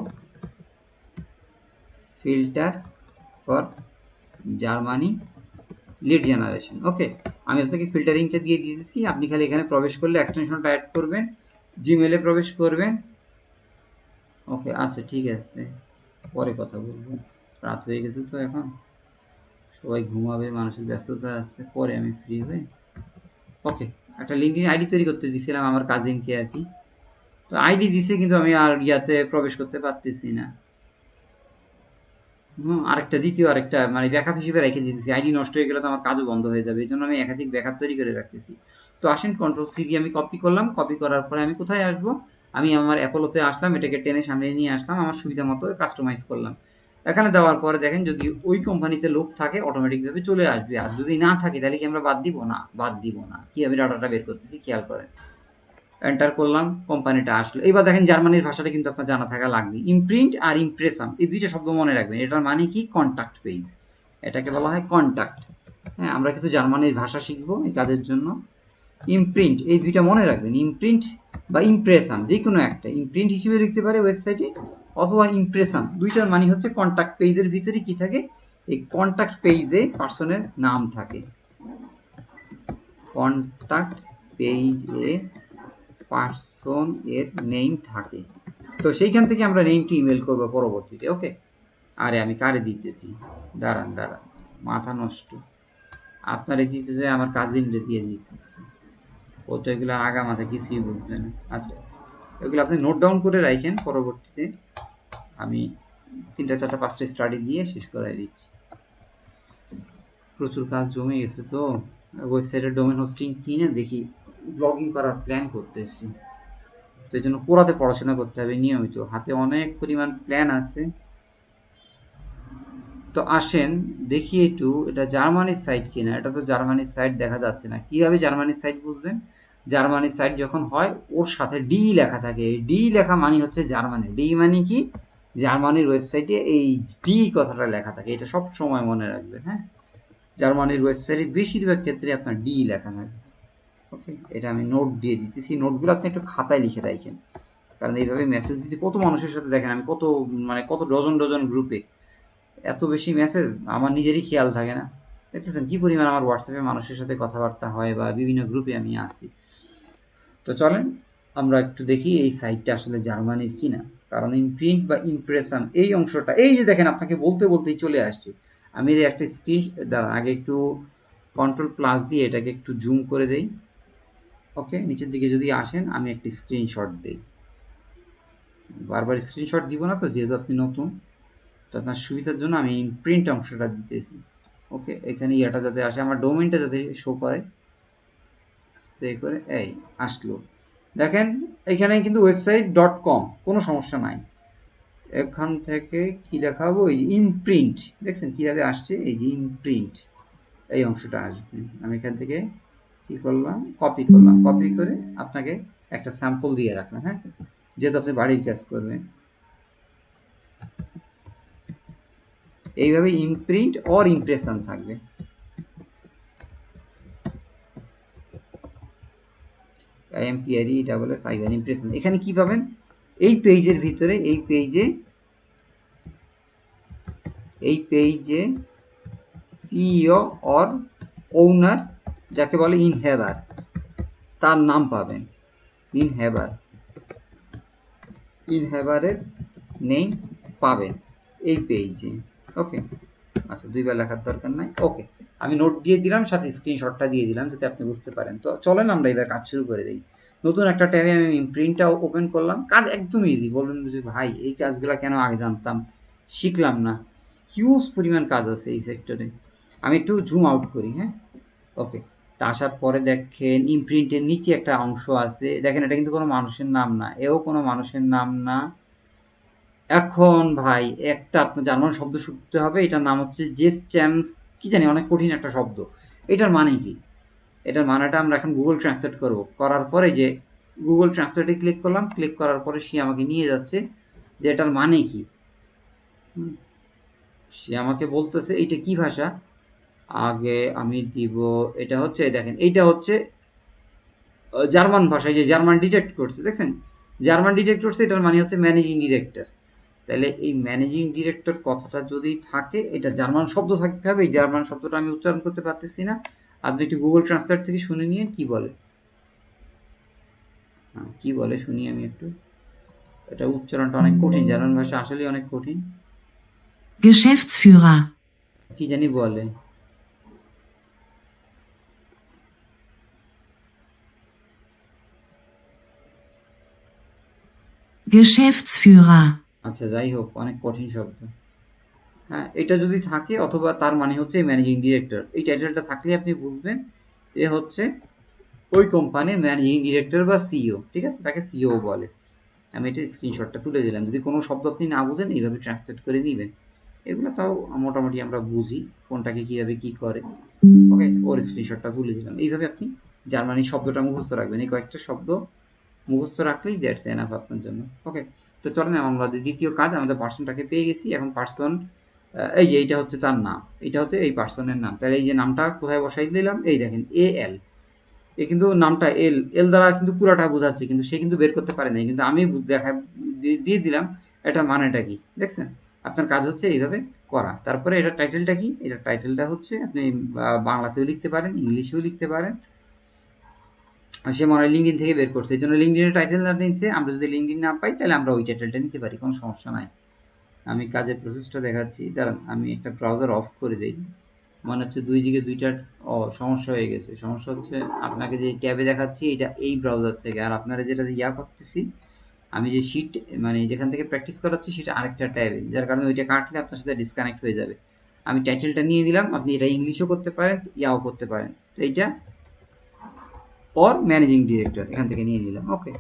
filter for Germany lead generation. Okay, আমি আপনাকে ফিল্টারিংটা দিয়ে দিয়েছি, আপনি খালি এখানে প্রবেশ করলে এক্সটেনশনটা অ্যাড করবেন, জিমেলে প্রবেশ করবেন। ওকে, আচ্ছা ঠিক আছে, পরে কথা বলবো, রাত হয়ে গেছে তো, এখন সবাই ঘুমাবে, মানুষের ব্যস্ততা আছে, পরে আমি ফ্রি হই। ওকে, একটা লিঙ্কডিন আইডি তৈরি করতে দিয়েছিলাম আমার কাজিনকে আর কি, তো আইডি দিছে কিন্তু আমি আর ইয়াতে প্রবেশ করতে পারতেছি না। আরেকটা দ্বিতীয় আরেকটা মানে ব্যাকআপ হিসেবে রেখে দিয়েছি, আইডি নষ্ট হয়ে গেলে তো আমার কাজও বন্ধ হয়ে যাবে, এই জন্য আমি একাধিক ব্যাকআপ তৈরি করে রাখতেছি। তো আসেন, কন্ট্রোল সি দিয়ে আমি কপি করলাম, কপি করার পরে আমি কোথায় আসবো, আমি আমার অ্যাপোলোতে আসলাম, এটাকে টেনে সামনে নিয়ে আসলাম, আমার সুবিধা মতো কাস্টমাইজ করলাম। এখানে দেওয়ার পরে দেখেন যদি ওই কোম্পানিতে লোক থাকে অটোমেটিকভাবে চলে আসবে, আর যদি না থাকে তাহলে কি আমরা বাদ দিব? না, বাদ দিব না। কি আমি ডাটাটা বের করতেছি খেয়াল করেন, এন্টার করলাম, কোম্পানিটা আসলো। এবার দেখেন জার্মানির ভাষাটা কিন্তু আপনার জানা থাকা লাগবে। ইমপ্রিন্ট আর ইমপ্রেসাম এই দুইটা শব্দ মনে রাখবেন, এটার মানে কি? কন্ট্যাক্ট পেজ, এটাকে বলা হয় কন্ট্যাক্ট। হ্যাঁ, আমরা কিছু জার্মানির ভাষা শিখবো এই কাজের জন্য। ইমপ্রিন্ট এই দুইটা মনে রাখবেন, ইমপ্রিন্ট বা ইমপ্রেসাম যে কোনো একটা, ইমপ্রিন্ট হিসেবে লিখতে পারে ওয়েবসাইটে অথবা ইমপ্রেসাম, দুইটার মানে হচ্ছে কন্ট্যাক্ট পেজের ভিতরে কি থাকে, এই কন্ট্যাক্ট পেজে পার্সনের নাম থাকে, কন্ট্যাক্ট পেজে পার্সন এর নেম থাকে। তো সেইখান থেকে আমরা নেম টু ইমেল করবো পরবর্তীতে। ওকে, আরে আমি কারে দিতেছি, দাঁড়ান দাঁড়ান, মাথা নষ্ট, আপনারে দিতেছে আমার কাজিনরে দিয়ে দিতেছি, ও তো এগুলো আগা মাথা কিছুই বুঝবে না। আচ্ছা, এগুলো আপনি নোট ডাউন করে রাখেন, পরবর্তীতে আমি 3টা 4টা 5টা স্টাডি দিয়ে শেষ করাই দিচ্ছি। প্রচুর কাজ জমে গেছে তো, ওয়েবসাইটের ডোমেন হোস্টিং কিনে দেখি ব্লগিং করার প্ল্যান করতেছি, তো এই জন্য পুরাতে পড়াশোনা করতে হবে নিয়মিত, হাতে অনেক পরিমাণ প্ল্যান আছে। তো আসেন দেখি একটু, এটা জার্মানির সাইট কিনা, এটা তো জার্মানির সাইট দেখা যাচ্ছে না। কিভাবে জার্মানির সাইট বুঝবেন? জার্মানির সাইট যখন হয় ওর সাথে ডি লেখা থাকে, ডি লেখা মানে হচ্ছে জার্মানি, ডি মানে কি? জার্মানির ওয়েবসাইটে এই ডি কথাটা লেখা থাকে, এটা সব সময় মনে রাখবেন। হ্যাঁ, জার্মানির ওয়েবসাইটে বেশিরভাগ ক্ষেত্রে আপনার ডি লেখা থাকে। ওকে, এটা আমি নোট দিয়ে দিতেছি, নোটগুলো আপনি একটু খাতায় লিখে রাখেন, কারণ এইভাবে মেসেজ দিতে কত মানুষের সাথে দেখেন আমি কত মানে কত ডজন ডজন গ্রুপে এত বেশি মেসেজ, আমার নিজেরই খেয়াল থাকে না। দেখতেছেন কি পরিমাণ আমার হোয়াটসঅ্যাপে মানুষের সাথে কথাবার্তা হয় বা বিভিন্ন গ্রুপে আমি আছি। তো চলেন আমরা একটু দেখি এই সাইটটা আসলে জার্মানির কিনা, কারণ ইমপ্রিন্ট বা ইমপ্রেশন এই অংশটা, এই যে দেখেন আপনাকে বলতে বলতেই চলে আসছে। আমি এর একটা স্ক্রিন দাঁড়া, আগে একটু কন্ট্রোল প্লাস দিয়ে এটাকে একটু জুম করে দেই। ওকে, নিচের দিকে যদি আসেন আমি একটি স্ক্রিনশট দিই, বারবার স্ক্রিনশট দিব না তো, যেহেতু আপনি নতুন, তো আপনার সুবিধার জন্য আমি ইমপ্রিন্ট অংশটা দিতেছি। ওকে, এখানে ইয়েটা যাতে আসে, আমার ডোমেনটা যাতে শো করে, স্টে করে এই আসলো। দেখেন এখানে কিন্তু ওয়েবসাইট .com, কোনো সমস্যা নাই। এখান থেকে কি দেখাবো, এই ইমপ্রিন্ট দেখছেন কীভাবে আসছে, এই যে ইমপ্রিন্ট এই অংশটা আসবে। আমি এখান থেকে কি করলাম, কপি করলাম, কপি করে আপনাকে একটা স্যাম্পল দিয়ে রাখলাম। হ্যাঁ, যেহেতু আপনি বাড়ির কাজ করবেন, এইভাবে ইমপ্রিন্ট অর ইমপ্রেশন থাকবে। IMPRESSION ইমপ্রেশন, এখানে কি পাবেন, এই পেজের ভিতরে এই পেজে সিইও অর ওনার যাকে বলে ইনহেভার, তার নাম পাবেন, ইনহেভারের নেম পাবেন এই পেজে। ওকে, আচ্ছা দুইবার লেখার দরকার নাই। ওকে, আমি নোট দিয়ে দিলাম, সাথে স্ক্রিনশটটা দিয়ে দিলাম যাতে আপনি বুঝতে পারেন। তো চলেন আমরা এবার কাজ শুরু করে দিই। নতুন একটা ট্যাবে আমি ইমপ্রিন্টটা ওপেন করলাম, কাজ একদম ইজি। বলবেন যে ভাই এই কাজগুলো কেন আগে জানতাম, শিখলাম না? হিউজ পরিমাণ কাজ আছে এই সেক্টরে। আমি একটু জুম আউট করি, হ্যাঁ, ওকে। তা আসার পরে দেখেন ইমপ্রিন্টের নিচে একটা অংশ আছে, দেখেন এটা কিন্তু কোনো মানুষের নাম না, এও কোনো মানুষের নাম না। এখন ভাই একটা আপনার জার্মান শব্দ শুনতে হবে, এটার নাম হচ্ছে জেস চ্যাম্পস, কি জানি অনেক কঠিন একটা শব্দ। এটার মানে কি? এটার মানেটা আমরা এখন গুগল ট্রান্সলেট করব, করার পরে যে গুগল ট্রান্সলেটে ক্লিক করলাম, ক্লিক করার পরে সে আমাকে নিয়ে যাচ্ছে যে এটার মানে কি। সে আমাকে বলতেছে এইটা কি ভাষা। আগে আমি দিব, এটা হচ্ছে দেখেন এইটা হচ্ছে জার্মান ভাষায়, যে জার্মান ডিটেক্ট করছে, দেখছেন জার্মান ডিটেক্ট করছে, এটার মানে হচ্ছে ম্যানেজিং ডিরেক্টর। তাহলে এই ম্যানেজিং ডিরেক্টর কথাটা যদি থাকে, এটা জার্মান শব্দ থাকতে হবে। এই জার্মান শব্দটা আমি উচ্চারণ করতে পারতেছি না, আপনি একটু গুগল ট্রান্সলেট থেকে শুনে নিয়ে কি বলে। কি বলে শুনি আমি একটু, এটা উচ্চারণটা অনেক কঠিন, জার্মান ভাষা আসলে অনেক কঠিন। Geschäftsführer, কি জানি বলে, Geschäftsführer, আচ্ছা যাই হোক, অনেক কঠিন শব্দ। হ্যাঁ, এটা যদি থাকে অথবা তার মানে হচ্ছে ম্যানেজিং ডিরেক্টর, এই টাইটেলটা থাকলে আপনি বুঝবেন এ হচ্ছে ওই কোম্পানির ম্যানেজিং ডিরেক্টর বা সিইও, ঠিক আছে, তাকে সিইও বলে। আমি এটা স্ক্রিনশটটা তুলে দিলাম, যদি কোনো শব্দ আপনি না বুঝেন এইভাবে ট্রান্সলেট করে নেবেন। এগুলো তাও মোটামুটি আমরা বুঝি কোনটাকে কীভাবে কী করে। ওকে, ওর স্ক্রিনশটটা তুলে দিলাম। এইভাবে আপনি জার্মানি শব্দটা মুখস্থ রাখবেন, এই কয়েকটা শব্দ মুখস্থ রাখলেই দ্যাটস এনাফ আপনার জন্য। ওকে, তো চলেন আমরা দ্বিতীয় কাজ, আমাদের পার্সনটাকে পেয়ে গেছি। এখন পার্সন, এই যে এইটা হচ্ছে তার নাম, এটা হচ্ছে এই পার্সনের নাম। তাহলে এই যে নামটা কোথায় বসাই দিলাম, এই দেখেন এ এল, এ কিন্তু নামটা এল এল দ্বারা কিন্তু পুরাটা বোঝাচ্ছে, কিন্তু সে কিন্তু বের করতে পারে নাই, কিন্তু আমি দেখা দিয়ে দিলাম এটা মানেটা কি, দেখছেন। আপনার কাজ হচ্ছে এইভাবে করা। তারপরে এটা টাইটেলটা কি, এটা টাইটেলটা হচ্ছে আপনি বাংলাতেও লিখতে পারেন, ইংলিশেও লিখতে পারেন। সে মনে হয় লিঙ্কডিন থেকে বের করছে, এই জন্য লিঙ্কডিনের টাইটেলটা নিচ্ছে। আমরা যদি লিঙ্কডিন না পাই তাহলে আমরা ওই টাইটেলটা নিতে পারি, কোনো সমস্যা নাই। আমি কাজের প্রসেসটা দেখাচ্ছি, দাঁড়ান আমি একটা ব্রাউজার অফ করে দিই। মনে হচ্ছে দুই দিকে দুইটা সমস্যা হয়ে গেছে। সমস্যা হচ্ছে আপনাকে যে ট্যাবে দেখাচ্ছি এটা এই ব্রাউজার থেকে, আর আপনারা যেটা করতেছি, আমি যে শিট মানে যেখান থেকে প্র্যাকটিস করাচ্ছি সেটা আরেকটা ট্যাবে, যার কারণে ওইটা কাটলে আপনার সাথে ডিসকানেক্ট হয়ে যাবে। আমি টাইটেলটা নিয়ে দিলাম, আপনি এটা ইংলিশও করতে পারেন, করতে পারেন। তো এইটা ওর ম্যানেজিং ডিরেক্টর এখান থেকে নিয়ে নিলাম। ওকে,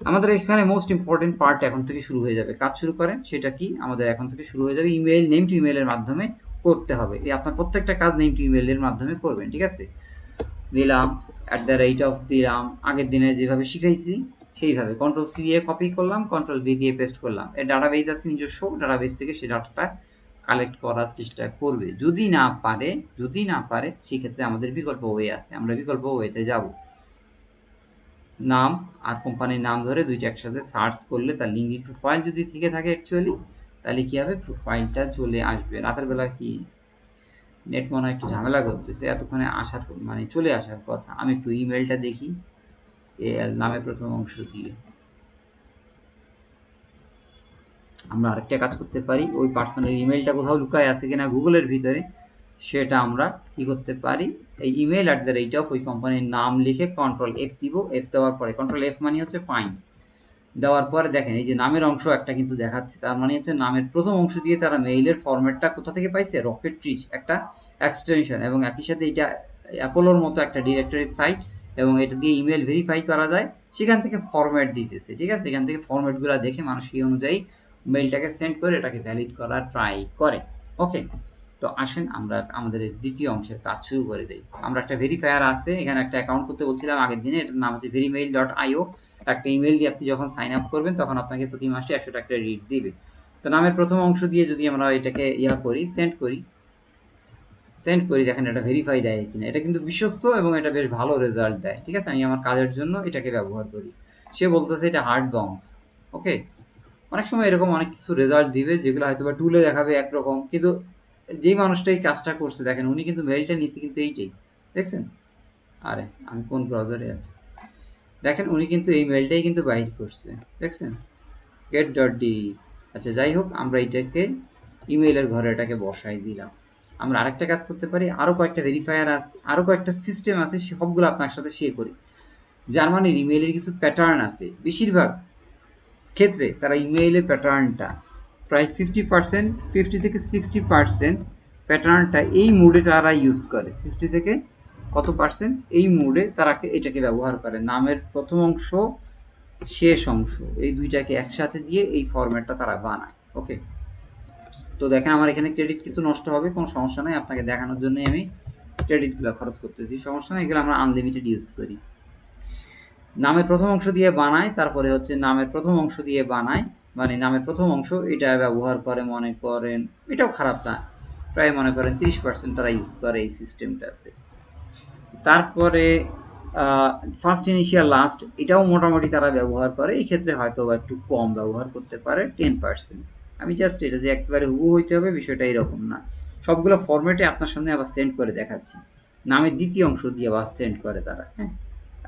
আমাদের এখানে মোস্ট ইম্পর্টেন্ট পার্ট এখন থেকে শুরু হয়ে যাবে। কাজ শুরু করেন, সেটা কি আমাদের এখন থেকে শুরু হয়ে যাবে। ইমেল, নেম টু ইমেলের মাধ্যমে করতে হবে। এই আপনার প্রত্যেকটা কাজ নেম টু ইমেলের মাধ্যমে করবেন, ঠিক আছে। দিলাম @ দিলাম, আগের দিনে যেভাবে শিখাইছি সেইভাবে কন্ট্রোল সি দিয়ে কপি করলাম, কন্ট্রোল ভি দিয়ে পেস্ট করলাম। এর ডাটাবেস আছে নিজস্ব, ডাটাবেস থেকে সেই ডাটাটা কালেক্ট করার চেষ্টা করবে। যদি না পারে সেক্ষেত্রে আমাদের বিকল্প ওয়ে আছে, আমরা বিকল্প ওয়েতে যাব। নাম আর কোম্পানির নাম ধরে দুইটা একসাথে সার্চ করলে তার লিঙ্কডিন প্রোফাইল যদি থেকে থাকে অ্যাকচুয়ালি, তাহলে কী হবে, প্রোফাইলটা চলে আসবে। রাতের বেলা কি নেট মনে হয় একটু ঝামেলা করতেছে, এতক্ষণে আসার মানে চলে আসার কথা। আমি একটু ইমেলটা দেখি, এল নামের প্রথম অংশ দিয়ে। আমরা আরেকটা কাজ করতে পারি, ওই পার্সনের ইমেলটা কোথাও লুকায় আছে কিনা গুগলের ভিতরে, সেটা আমরা কি করতে পারি, এই email@ ওই কোম্পানির নাম লিখে কন্ট্রোল এফ দিব। এফ দেওয়ার পরে কন্ট্রোল এফ মানে হচ্ছে ফাইন, দেওয়ার পরে দেখেন এই যে নামের অংশ একটা কিন্তু দেখাচ্ছে, তার মানে হচ্ছে নামের প্রথম অংশ দিয়ে তারা মেইলের ফরম্যাটটা কোথা থেকে পাইছে, রকেট রিচ একটা এক্সটেনশন, এবং একই সাথে এটা অ্যাপোলোর মতো একটা ডিরেক্টরি সাইট, এবং এটা দিয়ে ইমেল ভেরিফাই করা যায়, সেখান থেকে ফরম্যাট দিতেছে, ঠিক আছে। এখান থেকে ফরম্যাটগুলো দেখে মানুষ সেই অনুযায়ী মেইলটাকে সেন্ড করে এটাকে ভ্যালিড করার ট্রাই করে। ওকে, তো আসেন আমরা আমাদের দ্বিতীয় অংশের কাজ শুরু করে দিই। আমরা একটা ভেরিফায়ার আছে, এখানে একটা অ্যাকাউন্ট করতে বলছিলাম আগের দিনে, এটার নাম হচ্ছে verimail.io। একটা ইমেল দিয়ে আপনি যখন সাইন আপ করবেন তখন আপনাকে প্রতি মাসে 100 টাকা রিট দিবে। তো নামের প্রথম অংশ দিয়ে যদি আমরা এটাকে সেন্ড করি, দেখেন এটা ভেরিফাই দেয় কিনা। এটা কিন্তু বিশ্বস্ত এবং এটা বেশ ভালো রেজাল্ট দেয়, ঠিক আছে। আমি আমার কাজের জন্য এটাকে ব্যবহার করি। সে বলতেছে এটা হার্ড বাউন্স। ওকে, অনেক সময় এরকম অনেক কিছু রেজাল্ট দিবে যেগুলো হয়তো বা টুলে দেখাবে একরকম, কিন্তু যেই মানুষটা এই কাজটা করছে দেখেন উনি কিন্তু মেলটা নিচ্ছে কিন্তু এইটাই, দেখছেন। আরে আমি কোন ব্রাউজারে আছি, দেখেন উনি কিন্তু এই মেলটাই কিন্তু বাইর করছে, দেখছেন, get.de। আচ্ছা যাই হোক, আমরা এটাকে ইমেইলের ঘরে এটাকে বসাই দিলাম। আমরা আরেকটা কাজ করতে পারি, আরও কয়েকটা ভেরিফায়ার আছে, আরও কয়েকটা সিস্টেম আছে, সবগুলো আপনার সাথে শেয়ার করি। জার্মানির ইমেইলের কিছু প্যাটার্ন আছে, বেশিরভাগ ক্ষেত্রে তারা ইমেইলের প্যাটার্নটা প্রায় 50% 50 থেকে 60% প্যাটার্নটা এই মোডে তারা ইউজ করে 60 থেকে কত পার্সেন্ট এই মোডে তারা এটাকে ব্যবহার করে, নামের প্রথম অংশ শেষ অংশ এই দুইটাকে একসাথে দিয়ে এই ফরম্যাটটা তারা বানায়। ওকে, তো দেখেন আমার এখানে ক্রেডিট কিছু নষ্ট হবে, কোনো সমস্যা নাই, আপনাকে দেখানোর জন্যই আমি ক্রেডিটগুলো খরচ করতেছি, সমস্যা নেই, এগুলো আমরা আনলিমিটেড ইউজ করি। নামের প্রথম অংশ দিয়ে বানায়, তারপরে হচ্ছে নামের প্রথম অংশ দিয়ে বানায়, মানে নামের প্রথম অংশ এটা ব্যবহার করে, মনে করেন এটাও খারাপ না, প্রায় মনে করেন 30% তারা ইউজ করে এই সিস্টেমটাতে। তারপরে ফার্স্ট ইনিশিয়াল লাস্ট এটাও মোটামুটি তারা ব্যবহার করে, এই ক্ষেত্রে হয়তো বা একটু কম ব্যবহার করতে পারে 10%। আমি জাস্ট এটা যে একেবারে হুবহু হইতে হবে বিষয়টা এরকম না, সবগুলো ফরম্যাটে আপনার সামনে আবার সেন্ড করে দেখাচ্ছি, নামের দ্বিতীয় অংশ দিয়ে আবার সেন্ড করে তারা। হ্যাঁ,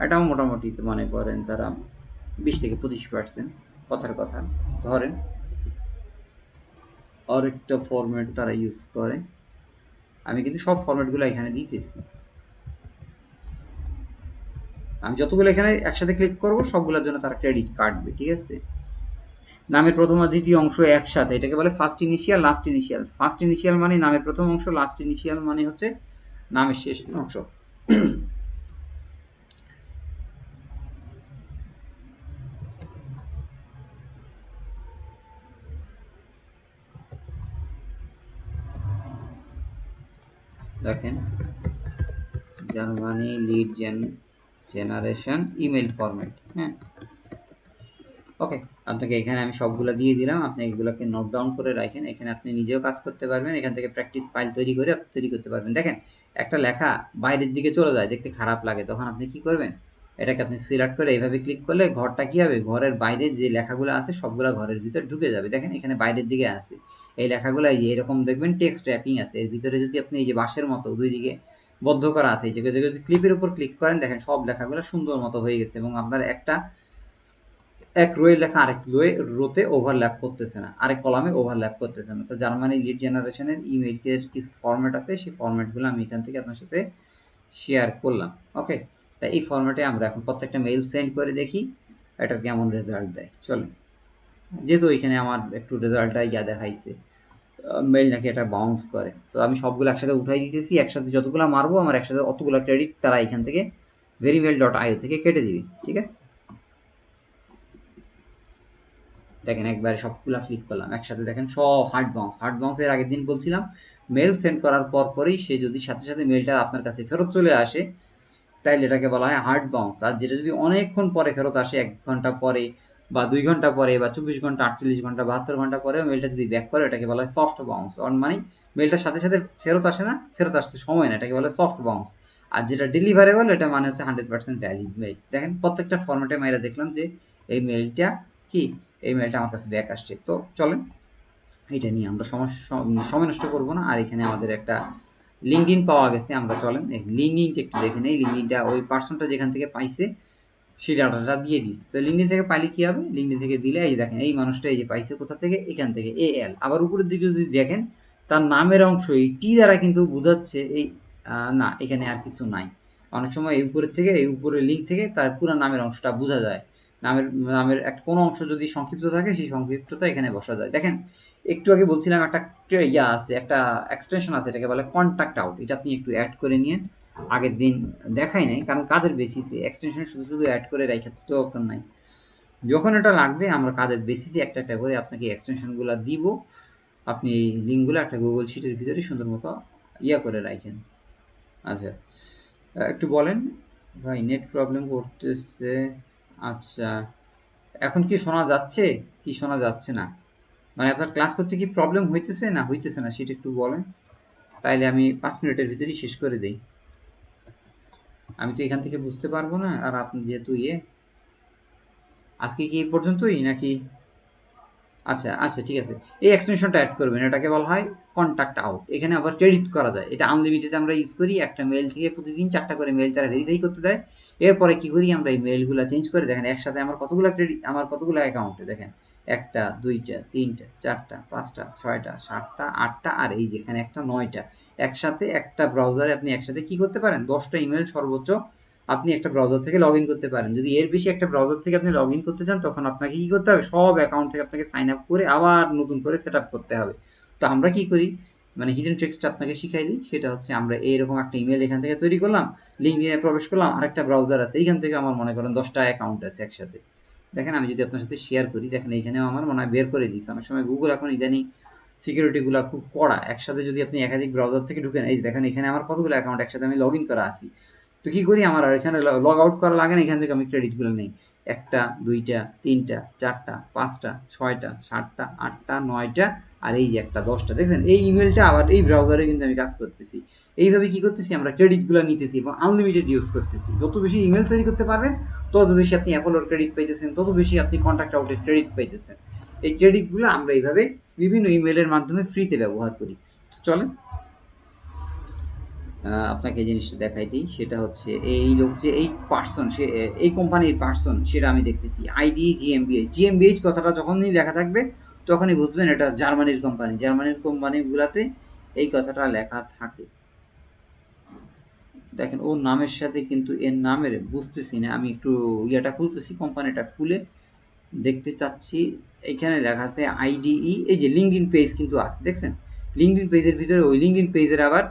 এটাও মোটামুটি মনে করেন তারা 20 থেকে 25% কথার কথা ধরেন। আরেকটা ফরম্যাট তারা ইউজ করে, আমি কিন্তু সব ফরম্যাটগুলো এখানে দিতেছি, আমি যতগুলো এখানে একসাথে ক্লিক করব সবগুলোর জন্য তারা ক্রেডিট কাটবে, ঠিক আছে। নামের প্রথম আর দ্বিতীয় অংশ একসাথে, এটাকে বলে first initial last initial. First initial মানে নামের প্রথম অংশ, লাস্ট ইনিশিয়াল মানে হচ্ছে নামের শেষ অংশ। দেখেন Germany lead generation email format. হ্যাঁ, ওকে, আপনাকে এখানে আমি সবগুলো দিয়ে দিলাম, আপনি এগুলোকে নোট ডাউন করে রাখেন, এখানে আপনি নিজেও কাজ করতে পারবেন, এখান থেকে প্র্যাকটিস ফাইল তৈরি করে আপনি তৈরি করতে পারবেন। দেখেন একটা লেখা বাইরের দিকে চলে যায়, দেখতে খারাপ লাগে, তখন আপনি কি করবেন, এটাকে আপনি সিলেক্ট করে এইভাবে ক্লিক করলে ঘরটা কি হবে, ঘরের বাইরে যে লেখাগুলো আছে সবগুলো ঘরের ভিতর ঢুকে যাবে। দেখেন এখানে বাইরের দিকে আছে এই লেখাগুলো, এই যে এরকম দেখবেন টেক্সট র্যাপিং আছে, এর ভিতরে যদি আপনি এই যে বাঁশের মতো দুই দিকে বদ্ধ করা আছে, এই যে যদি ক্লিপের উপর ক্লিক করেন দেখেন সব লেখাগুলো সুন্দর মতো হয়ে গেছে, এবং আপনার এক রোয়ে লেখা আরেক রোতে ওভারল্যাপ করতেছে না, আরেক কলামে ওভারল্যাপ করতেছে না। তো জার্মানি লিড জেনারেশনের ইমেইলের কিছু ফরম্যাট আছে, সেই ফরম্যাটগুলো আমি এখান থেকে আপনার সাথে শেয়ার করলাম। ওকে, তাই এই ফরম্যাটে আমরা এখন প্রত্যেকটা মেইল সেন্ড করে দেখি এটা কেমন রেজাল্ট দেয়। চলেন, যেহেতু এখানে আমার একটু রেজাল্টটা দেখাইছে মেইল নাকি এটা বাউন্স করে, তো আমি সবগুলো একসাথে উঠাই দিতেছি, একসাথে যতগুলো মারবো আমার একসাথে অতগুলো ক্রেডিট তারা এখান থেকে verymail.io থেকে কেটে দিবে, ঠিক আছে। দেখেন একবারে সবগুলা ক্লিক করলাম একসাথে, দেখেন সব হার্ড বাউন্সের আগের দিন বলছিলাম মেল সেন্ড করার পরেই সে যদি সাথে সাথে মেলটা আপনার কাছে ফেরত চলে আসে তাইলে এটাকে বলা হয় হার্ড বাউন্স, আর যেটা যদি অনেকক্ষণ পরে ফেরত আসে, 1 ঘন্টা পরে বা 2 ঘন্টা পরে বা 24 ঘন্টা 48 ঘন্টা 72 ঘন্টা পরেও মেলটা যদি ব্যাক করে এটাকে বলা হয় সফট বাউন্স, মানে মেলটার সাথে সাথে ফেরত আসে না, ফেরত আসতে সময় না, এটাকে বলে সফট বাউন্স। আর যেটা ডেলিভারেবল এটা মানে হচ্ছে 100% ভ্যালিড মেল। দেখেন প্রত্যেকটা ফরম্যাটে মেয়েরা দেখলাম যে এই মেলটা কি, এই মেলটা আমার কাছে ব্যাক আসছে। তো চলেন এটা নিয়ে আমরা সময় নষ্ট করবো না, আর এখানে আমাদের একটা লিঙ্কডিন পাওয়া গেছে, আমরা চলেন লিঙ্কডিনটা একটু দেখে নেই, লিঙ্কডিনটা ওই পার্সনটা যেখান থেকে পাইছে সেই ডাটাটা দিয়ে দিচ্ছে। তো লিঙ্কডিন থেকে পাইলে কি হবে, লিঙ্কডিন থেকে দিলে এই দেখেন এই মানুষটা এই যে পাইছে কোথা থেকে, এখান থেকে এএল, আবার উপরের দিকে যদি দেখেন তার নামের অংশ এই টি দ্বারা কিন্তু বোঝাচ্ছে এই না এখানে আর কিছু নাই, অনেক সময় এই উপরের থেকে এই উপরের লিঙ্ক থেকে তার পুরো নামের অংশটা বোঝা যায়, নামের নামের একটা কোনো অংশ যদি সংক্ষিপ্ত থাকে সেই সংক্ষিপ্ততা এখানে বসা যায়। দেখেন একটু আগে বলছিলাম একটা আছে, একটা এক্সটেনশন আছে এটাকে বলে কন্ট্যাক্ট আউট, এটা আপনি একটু অ্যাড করে নিয়ে, আগের দিন দেখাই নাই কারণ কাজের বেসিসে এক্সটেনশন শুধু শুধু অ্যাড করে রেখে তো দরকার নাই, যখন এটা লাগবে আমরা কাজের বেসিসে একটা একটা করে আপনাকে এক্সটেনশনগুলো দিব, আপনি এই লিঙ্কগুলো একটা গুগল শিটের ভিতরে সুন্দর মতো করে রাখেন। আচ্ছা একটু বলেন ভাই, নেট প্রবলেম করতেছে। আচ্ছা এখন কি শোনা যাচ্ছে, কি শোনা যাচ্ছে না, মানে আপনার ক্লাস করতে কি প্রবলেম হইতেছে না সেটা একটু বলেন, তাইলে আমি 5 মিনিটের ভিতরেই শেষ করে দেই, আমি তো এখান থেকে বুঝতে পারবো না, আর আপনি যেহেতু আজকে কি এই পর্যন্তই নাকি, আচ্ছা আচ্ছা ঠিক আছে, এই এক্সটেনশনটা অ্যাড করবেন, এটাকে বলা হয় কন্ট্যাক্ট আউট, এখানে আবার ক্রেডিট করা যায়, এটা আনলিমিটেড আমরা ইউজ করি, একটা মেল থেকে প্রতিদিন 4টা করে মেল তারা ভেরিফাই করতে দেয়, এরপরে কি করি আমরা এই মেলগুলো চেঞ্জ করে, দেখেন একসাথে আমার কতগুলো ক্রেডিট, আমার কতগুলো অ্যাকাউন্টে দেখেন 1টা 2টা 3টা 4টা 5টা 6টা 7টা 8টা আর এই যেখানে একটা 9টা, একসাথে একটা ব্রাউজারে আপনি একসাথে কি করতে পারেন 10টা ইমেল সর্বোচ্চ আপনি একটা ব্রাউজার থেকে লগ ইন করতে পারেন। যদি এর বেশি একটা ব্রাউজার থেকে আপনি লগ ইন করতে চান তখন আপনাকে কি করতে হবে, সব অ্যাকাউন্ট থেকে আপনাকে সাইন আপ করে আবার নতুন করে সেট আপ করতে হবে। তো আমরা কি করি, মানে হিডেন ট্রিক্সটা আপনাকে শিখাই দিই। সেটা হচ্ছে আমরা এইরকম একটা ইমেল এখান থেকে তৈরি করলাম, লিঙ্কডইনে প্রবেশ করলাম, আরেকটা ব্রাউজার আছে, এইখান থেকে আমার মনে করেন 10টা অ্যাকাউন্ট আছে একসাথে। দেখেন আমি যদি আপনার সাথে শেয়ার করি, দেখেন এইখানেও আমার মনে হয় বের করে দিয়েছে। অনেক সময় গুগল এখন ইদানিং সিকিউরিটিগুলো খুব কড়া। একসাথে যদি আপনি একাধিক ব্রাউজার থেকে ঢুকেন, এই যে দেখেন এখানে আমার কতগুলো অ্যাকাউন্ট একসাথে আমি লগ ইন করা আছি। তো কী করি, আমার এখানে লগ আউট করা লাগে না, এখান থেকে আমি ক্রেডিটগুলো নেই। 1টা 2টা 3টা 4টা 5টা 6টা 7টা 8টা 9টা আর এই যে একটা 10টা। দেখছেন এই ইমেলটা আবার এই ব্রাউজারে কিন্তু আমি কাজ করতেছি। এইভাবে কি করতেছি, আমরা ক্রেডিটগুলো নিতেছি এবং আনলিমিটেড ইউজ করতেছি। যত বেশি ইমেল তৈরি করতে পারবেন তত বেশি আপনি অ্যাপোলোর ক্রেডিট পাইতেছেন, তত বেশি আপনি কন্ট্যাক্ট আউটের ক্রেডিট পাইতেছেন। এই ক্রেডিটগুলো আমরা এইভাবে বিভিন্ন ইমেলের মাধ্যমে ফ্রিতে ব্যবহার করি। তো চলেন আপনাকে এই জিনিসটা দেখাই দিই। সেটা হচ্ছে এই লোক যে এই পার্সন, সে এই কোম্পানির পার্সন, সেটা আমি দেখতেছি আইডি জিএমবিএইচ। জিএমবিএইচ কথাটা যখনই লেখা থাকবে তখনই বুঝবেন এটা জার্মানির কোম্পানি। জার্মানির কোম্পানিগুলোতে এই কথাটা লেখা থাকে। দেখেন ওর নামের সাথে কিন্তু এর নামের বুঝতেছি না। আমি একটু ইয়েটা খুলতেছি, কোম্পানিটা খুলে দেখতে চাচ্ছি। এইখানে লেখা আছে আইডিই। এই যে লিঙ্কডইন পেজ কিন্তু আছে, দেখছেন লিঙ্কডইন পেজের ভিতরে ওই লিঙ্কডইন পেজের আবার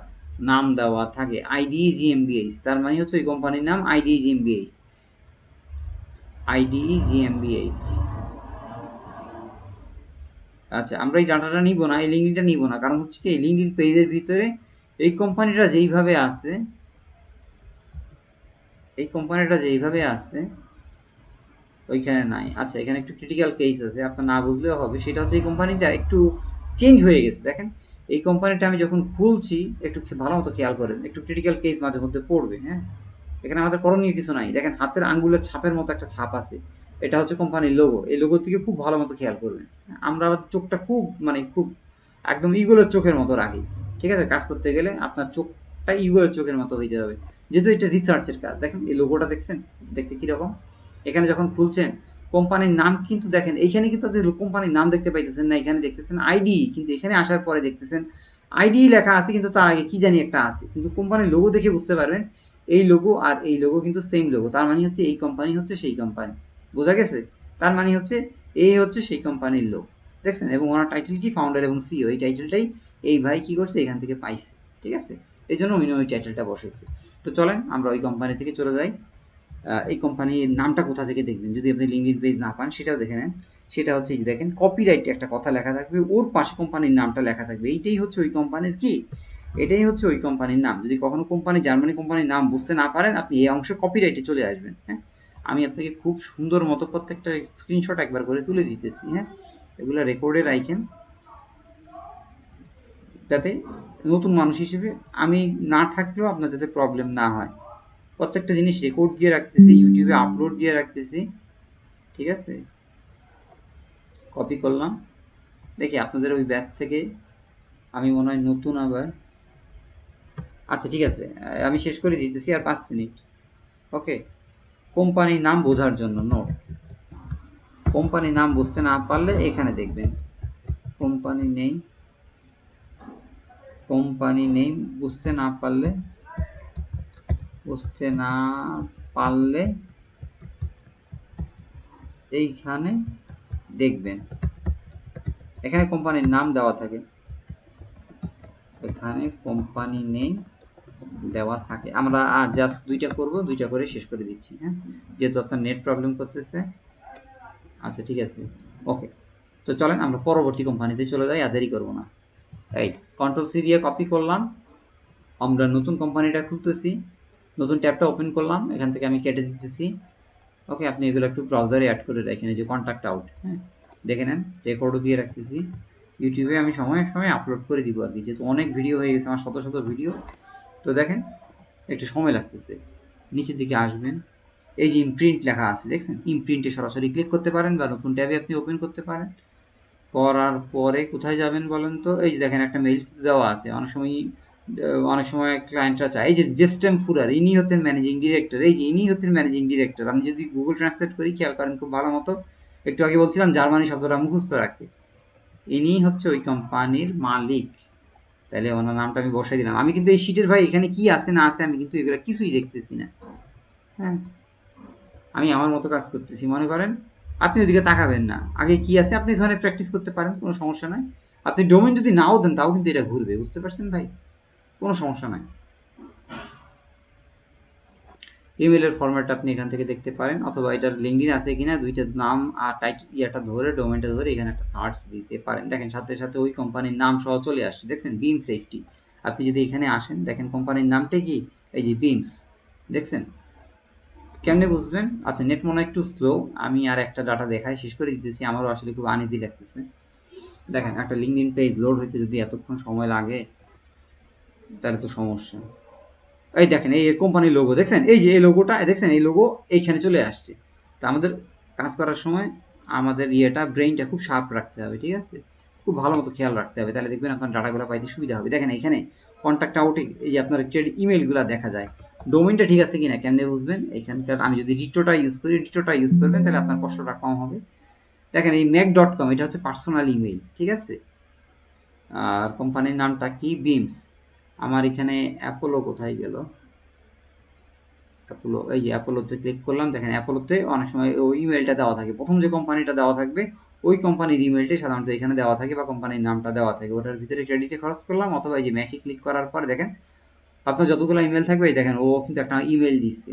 নাম দেওয়া থাকে আইডিই জিএমবিএইচ। তার মানে হচ্ছে ওই কোম্পানির নাম আইডিই জিএমবিএইচ। IDE GmbH. আচ্ছা, আমরা এই ডাটাটা নিব না, এই লিঙ্কডইনটা নিব না, কারণ হচ্ছে কি এই লিঙ্কডইন পেজের ভিতরে এই কোম্পানিটা যেইভাবে আছে, এই কোম্পানিটা যেইভাবে আছে ওইখানে নাই। আচ্ছা, এখানে একটু ক্রিটিক্যাল কেস আছে, আপনার না বুঝলেও হবে। সেটা হচ্ছে এই কোম্পানিটা একটু চেঞ্জ হয়ে গেছে। দেখেন এই কোম্পানিটা আমি যখন খুলছি, একটু ভালো মতো খেয়াল করেন, একটু ক্রিটিক্যাল কেস মাঝে মধ্যে পড়বে। হ্যাঁ, এখানে আমাদের করণীয় কিছু নাই। দেখেন হাতের আঙ্গুলের ছাপের মতো একটা ছাপ আছে, এটা হচ্ছে কোম্পানির লোগো। এই লোগোর দিকে খুব ভালো মতো খেয়াল করবেন। আমরা আমাদের চোখটা খুব মানে খুব একদম ইগলের চোখের মতো রাখি। ঠিক আছে, কাজ করতে গেলে আপনার চোখটা ইগলের চোখের মতো হইতে হবে, যেহেতু এটা রিসার্চের কাজ। দেখেন এই লোগোটা দেখছেন, দেখতে কীরকম। এখানে যখন খুলছেন কোম্পানির নাম কিন্তু দেখেন, এইখানে কিন্তু আপনি কোম্পানির নাম দেখতে পাইতেছেন না, এখানে দেখতেছেন আইডি। কিন্তু এখানে আসার পরে দেখতেছেন আইডি লেখা আছে, কিন্তু তার আগে কি জানি একটা আছে। কিন্তু কোম্পানির লোগো দেখে বুঝতে পারবেন এই লোগো আর এই লোগো কিন্তু সেম লোগো। তার মানে হচ্ছে এই কোম্পানি হচ্ছে সেই কোম্পানি। বোঝা গেছে? তার মানে হচ্ছে এই হচ্ছে সেই কোম্পানির লোক। দেখছেন? এবং ওনার টাইটেল কি, ফাউন্ডার এবং সিইও। এই টাইটেলটাই এই ভাই কি করছে, এখান থেকে পাইছে। ঠিক আছে, এই জন্য উনি ওই টাইটেলটা বসেছে। তো চলেন আমরা ওই কোম্পানি থেকে চলে যাই। এই কোম্পানির নামটা কোথা থেকে দেখবেন, যদি আপনি লিঙ্কডইন পেজ না পান সেটাও দেখে নেন। সেটা হচ্ছে যে দেখেন কপিরাইটে একটা কথা লেখা থাকবে, ওর পাশে কোম্পানির নামটা লেখা থাকবে। এইটাই হচ্ছে ওই কোম্পানির কি, এটাই হচ্ছে ওই কোম্পানির নাম। যদি কখনো কোম্পানি জার্মানি কোম্পানির নাম বুঝতে না পারেন, আপনি এই অংশে কপিরাইটে চলে আসবেন। হ্যাঁ, আমি আপনাকে খুব সুন্দর মতো প্রত্যেকটা স্ক্রিনশট একবার করে তুলে দিতেছি। হ্যাঁ, এগুলো রেকর্ডে রাখেন, যাতে নতুন মানুষ হিসেবে আমি না থাকলেও আপনার যাতে প্রবলেম না হয়। প্রত্যেকটা জিনিস রেকর্ড দিয়ে রাখতেছি, ইউটিউবে আপলোড দিয়ে রাখতেছি। ঠিক আছে, কপি করলাম। দেখি আপনাদের ওই ব্যাচ থেকে আমি মনে হয় নতুন আবার। আচ্ছা ঠিক আছে, আমি শেষ করে দিতেছি আর 5 মিনিট। ওকে, কোম্পানির নাম বোঝার জন্য নোট। কোম্পানির নাম বুঝতে না পারলে এখানে দেখবেন কোম্পানি নেই। কোম্পানি নেই বুঝতে না পারলে এইখানে দেখবেন, এখানে কোম্পানির নাম দেওয়া থাকে, এখানে কোম্পানি নেই দেওয়া থাকে। আমরা জাস্ট 2টা করব, 2টা করে শেষ করে দিচ্ছি। হ্যাঁ, যেহেতু আপনার নেট প্রবলেম করতেছে। আচ্ছা ঠিক আছে, ওকে। তো চলেন আমরা পরবর্তী কোম্পানিতে চলে যাই, আর দেরি করবো না। এই কন্ট্রোল সি দিয়ে কপি করলাম, আমরা নতুন কোম্পানিটা খুলতেছি, নতুন ট্যাবটা ওপেন করলাম, এখান থেকে আমি কেটে দিতেছি। ওকে, আপনি এগুলো একটু ব্রাউজারে অ্যাড করে রাখেন, এই যে কন্ট্যাক্ট আউট। হ্যাঁ, দেখে নেন, রেকর্ডও দিয়ে রাখতেছি। ইউটিউবে আমি সময়ে সময়ে আপলোড করে দিব আর কি, যেহেতু অনেক ভিডিও হয়ে গেছে আমার, শত শত ভিডিও। তো দেখেন একটু সময় লাগতেছে। নিচের দিকে আসবেন, এই যে ইমপ্রিন্ট লেখা আছে দেখছেন, ইমপ্রিন্টে সরাসরি ক্লিক করতে পারেন বা নতুন ট্যাবে আপনি ওপেন করতে পারেন। করার পরে কোথায় যাবেন বলেন তো, এই যে দেখেন একটা মেইল দেওয়া আছে। অনেক সময় ক্লায়েন্টরা চায়, এই যে জেস্টেম ফুরার, ইনি হচ্ছেন ম্যানেজিং ডিরেক্টর। এই যে ইনি হচ্ছেন ম্যানেজিং ডিরেক্টর। আমি যদি গুগল ট্রান্সলেট করি, খেয়াল করেন খুব ভালো মতো, একটু আগে বলছিলাম জার্মানি শব্দটা মুখস্থ রাখতে। ইনি হচ্ছে ওই কোম্পানির মালিক। তাহলে ওনার নামটা আমি বসাই দিলাম। আমি কিন্তু এই শিটের ভাই এখানে কি আছে না আছে আমি কিন্তু এগুলো কিছুই দেখতেছি না। হ্যাঁ, আমি আমার মতো কাজ করতেছি। মনে করেন আপনি ওদিকে তাকাবেন না, আগে কি আছে আপনি এখানে প্র্যাকটিস করতে পারেন, কোনো সমস্যা নয়। আপনি ডোমেন যদি নাও দেন তাও কিন্তু এটা ঘুরবে, বুঝতে পারছেন ভাই, কোনো সমস্যা নাই। ইমেলের ফরম্যাটটা আপনি এখান থেকে দেখতে পারেন, অথবা এটার লিঙ্কডিন আছে কিনা দুইটার নাম আর ইয়াটা ধরে ডোমেনটা ধরে এখানে একটা সার্চ দিতে পারেন। দেখেন সাথে সাথে ওই কোম্পানির নাম সহ চলে আসছে, দেখছেন বিম সেফটি। আপনি যদি এখানে আসেন দেখেন কোম্পানির নামটা কি, এই যে বিমস, দেখছেন। কেমনে বুঝবেন? আচ্ছা নেট মনে হয় একটু স্লো, আমি আর একটা ডাটা দেখাই শেষ করে দিতেছি, আমারও আসলে খুব আনইজি লাগতেছে। দেখেন একটা লিঙ্কডিন পেজ লোড হইতে যদি এতক্ষণ সময় লাগে তাহলে তো সমস্যা। এই দেখেন এই কোম্পানির লোগো দেখছেন, এই যে এই লোগোটা দেখছেন, এই লোগো এইখানে চলে আসছে। তো আমাদের কাজ করার সময় আমাদের ব্রেইনটা খুব শার্প রাখতে হবে, ঠিক আছে, খুব ভালো মতো খেয়াল রাখতে হবে, তাহলে দেখবেন আপনার ডাটাগুলো পাইতে সুবিধা হবে। দেখেন এখানে কন্ট্যাক্ট আউটে এই যে আপনার ক্রেডিট ইমেলগুলো দেখা যায়, ডোমেনটা ঠিক আছে কিনা কেমনে বুঝবেন? এখানকার আমি যদি ডিটোটা ইউজ করি, ডিটোটা ইউজ করবেন তাহলে আপনার কষ্টটা কম হবে। দেখেন এই mac.com এটা হচ্ছে পার্সোনাল ইমেল, ঠিক আছে। আর কোম্পানির নামটা কি, বিমস। আমার এখানে অ্যাপোলো কোথায় গেল, অ্যাপোলো, এই যে অ্যাপোলোতে ক্লিক করলাম। দেখেন অ্যাপোলোতে অনেক সময় ওই ইমেলটা দেওয়া থাকে, প্রথম যে কোম্পানিটা দেওয়া থাকবে ওই কোম্পানির ইমেলটাই সাধারণত এখানে দেওয়া থাকে বা কোম্পানির নামটা দেওয়া থাকে, ওটার ভিতরে ক্রেডিটে খরচ করলাম, অথবা এই যে ম্যাকে ক্লিক করার পরে দেখেন আপনার যতগুলো ইমেল থাকবে এই দেখেন ও কিন্তু একটা ইমেল দিচ্ছে,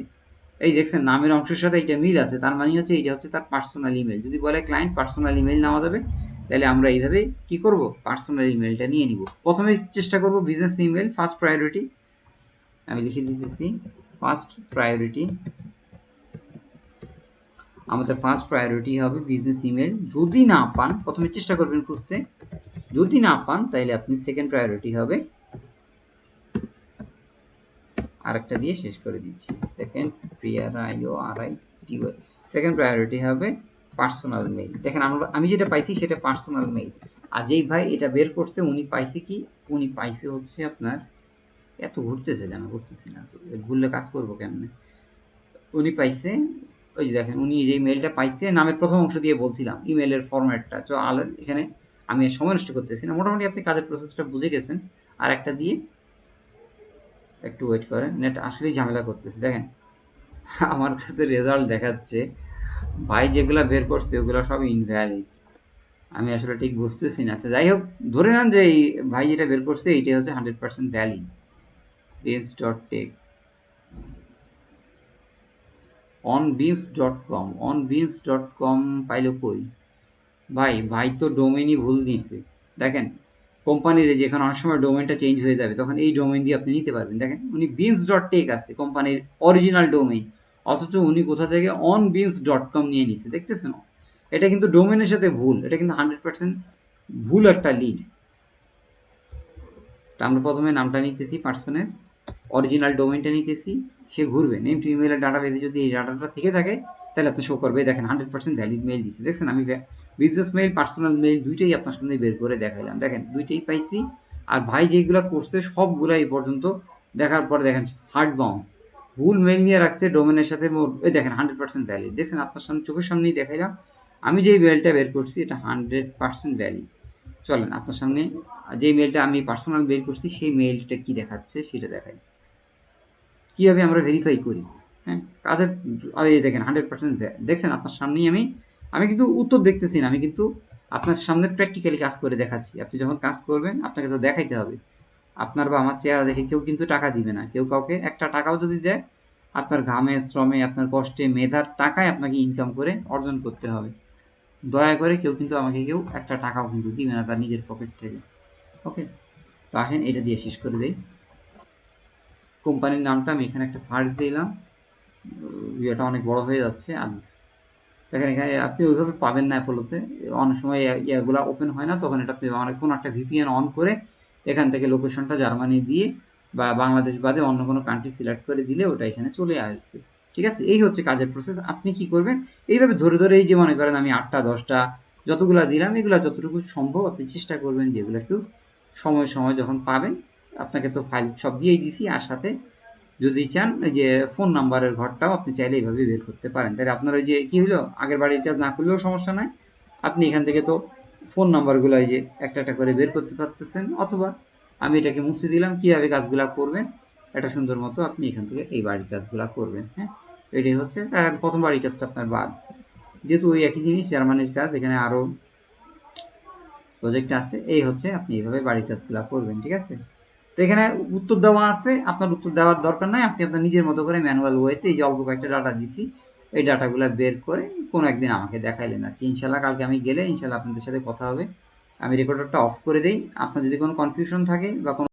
এই দেখছেন নামের অংশের সাথে এটা মিল আছে, তার মানে হচ্ছে এইটা হচ্ছে তার পার্সোনাল ইমেল। যদি বলে ক্লায়েন্ট পার্সোনাল ইমেল নেওয়া যাবে, তাহলে আমরা এইভাবে কি করব, পার্সোনাল ইমেলটা নিয়ে নিব। প্রথমে চেষ্টা করব বিজনেস ইমেল, ফার্স্ট প্রায়োরিটি, আমি লিখে দিতেছি ফার্স্ট প্রায়োরিটি, আমাদের ফার্স্ট প্রায়োরিটি হবে বিজনেস ইমেল। যদি না পান প্রথমে চেষ্টা করবেন খুঁজতে, যদি না পান তাহলে আপনি সেকেন্ড প্রায়োরিটি হবে, আরেকটা দিয়ে শেষ করে দিচ্ছি, সেকেন্ড সেকেন্ড প্রায়োরিটি হবে পার্সোনাল মেইল। দেখেন আমি যেটা পাইছি সেটা পার্সোনাল মেইল, আর যেই ভাই এটা বের করছে উনি পাইছে কি, উনি পাইছে হচ্ছে আপনার, এত ঘুরতেছে যেন বুঝতেছি না তো, ঘুরলে কাজ করবো কেমনে। উনি পাইছে, ওই যে দেখেন উনি যে মেলটা পাইছে নামের প্রথম অংশ দিয়ে বলছিলাম ইমেলের ফরম্যাটটা, তো এখানে আমি সময় নষ্ট করতেছি না, মোটামুটি আপনি কাজের প্রসেসটা বুঝে গেছেন। আর একটা দিয়ে একটু ওয়েট করেন, নেট আসলেই ঝামেলা করতেছে। দেখেন আমার কাছে রেজাল্ট দেখাচ্ছে ভাই যেগুলা বের করছে ওগুলো সব ইনভ্যালিড, আমি আসলে ঠিক বুঝতেছি না। আচ্ছা যাই হোক, ধরে নেন যে এই ভাই যেটা বের করছে এইটা হচ্ছে 100% ভ্যালিড। beams.tech onbeams.com পাইলো কই ভাই, ভাই তো ডোমেইনই ভুল দিয়েছে। দেখেন কোম্পানির যেখানে অনেক সময় ডোমেইনটা চেঞ্জ হয়ে যাবে তখন এই ডোমেইন দিয়ে আপনি নিতে পারবেন। দেখেন উনি beams.tech আছে কোম্পানির অরিজিনাল ডোমেইন, অথচ উনি কোথা থেকে onbeams.com নিয়ে নিচ্ছে, দেখতেছেন? এটা কিন্তু ডোমেইনের সাথে ভুল, এটা কিন্তু 100% ভুল একটা লিড। তো আমরা প্রথমে নামটা নিতেছি পার্সনের, অরিজিনাল ডোমেইনটা নিতেছি, সে ঘুরবে নেম টু ইমেলের ডাটাবেসে যদি এই ডাটাটা থেকে থাকে তাহলে আপনি শো করবে। দেখেন 100% ভ্যালিড মেইল দিচ্ছে, দেখছেন আমি বিজনেস মেইল পার্সোনাল মেইল দুইটাই আপনার সামনে বের করে দেখাইলাম, দেখেন দুইটাই পাইছি। আর ভাই যেগুলো করছে সবগুলো এই পর্যন্ত দেখার পরে দেখেন হার্ড বাউন্স, ভুল মেইল নিয়ে রাখছে ডোমেনের সাথে, এই দেখেন 100% ভ্যালিড, দেখছেন আপনার সামনে চোখের সামনেই দেখাইলাম। আমি যেই মেইলটা বের করছি এটা 100% ভ্যালিড। চলেন আপনার সামনে যে মেইলটা আমি পার্সোনাল বের করছি সেই মেইলটা কি দেখাচ্ছে সেটা দেখাই, কীভাবে আমরা ভেরিফাই করি। হ্যাঁ কাজের, এই দেখেন 100% দেখছেন আপনার সামনেই, আমি কিন্তু উত্তর দেখতেছি না, আমি কিন্তু আপনার সামনে প্র্যাকটিক্যালি কাজ করে দেখাচ্ছি। আপনি যখন কাজ করবেন আপনাকে তো দেখাইতে হবে, আপনার বা আমার চেহারা দেখে কেউ কিন্তু টাকা দিবে না, কেউ কাউকে একটা টাকাও যদি দেয় আপনার ঘামে শ্রমে আপনার কষ্টে মেধার টাকায় আপনাকে ইনকাম করে অর্জন করতে হবে। দয়া করে কেউ কিন্তু আমাকে কেউ একটা টাকাও কিন্তু দিবে না তার নিজের পকেট থেকে। ওকে, তো আসেন এটা দিয়ে শেষ করে দেই। কোম্পানির নামটা আমি এখানে একটা সার্চ দিলাম, এটা অনেক বড় হয়ে যাচ্ছে। আর দেখেন এখানে আপনি ওইভাবে পাবেন না অ্যাপোলোতে, অনেক সময় ইয়েগুলো ওপেন হয় না, তখন এটা আপনি কোনো একটা ভিপিএন অন করে এখান থেকে লোকেশনটা জার্মানি দিয়ে বা বাংলাদেশ বাদে অন্য কোনো কান্ট্রি সিলেক্ট করে দিলে ওটা এখানে চলে আসবে। ঠিক আছে, এই হচ্ছে কাজের প্রসেস। আপনি কি করবেন, এইভাবে ধরে ধরে এই যে মনে করেন আমি 8টা 10টা যতগুলা দিলাম এগুলো যতটুকু সম্ভব আপনি চেষ্টা করবেন যেগুলো একটু সময় সময় যখন পাবেন, আপনাকে তো ফাইল সব দিয়েই দিছি, আর সাথে যদি চান এই যে ফোন নাম্বারের ঘরটাও আপনি চাইলে এইভাবে বের করতে পারেন। তাহলে আপনার ওই যে কি হলো আগের বাড়ির কাজ না করলেও সমস্যা নাই, আপনি এখান থেকে তো ফোন নাম্বারগুলো এই যে একটা একটা করে বের করতে পারতেছেন, অথবা আমি এটাকে মুছে দিলাম, কীভাবে কাজগুলো করবেন এটা সুন্দর মতো আপনি এখান থেকে এই বাড়ির কাজগুলো করবেন। হ্যাঁ এটাই হচ্ছে প্রথম বাড়ির কাজটা আপনার বাদ, যেহেতু ওই একই জিনিস জার্মানির কাজ, এখানে আরও প্রজেক্ট আছে, এই হচ্ছে আপনি এইভাবে বাড়ির কাজগুলো করবেন, ঠিক আছে? তো এখানে উত্তর দেওয়া আছে, আপনার উত্তর দেওয়ার দরকার নাই, আপনি আপনার নিজের মতো করে ম্যানুয়াল ওয়েতে এই যে অল্প কয়েকটা ডাটা দিছি এই ডাটাগুলো বের করে কোনো একদিন আমাকে দেখাইলেন আর কি। ইনশাল্লাহ কালকে আমি গেলে ইনশাল্লাহ আপনাদের সাথে কথা হবে। আমি রেকর্ডারটা অফ করে দেই। আপনার যদি কোনো কনফিউশন থাকে বা কোনো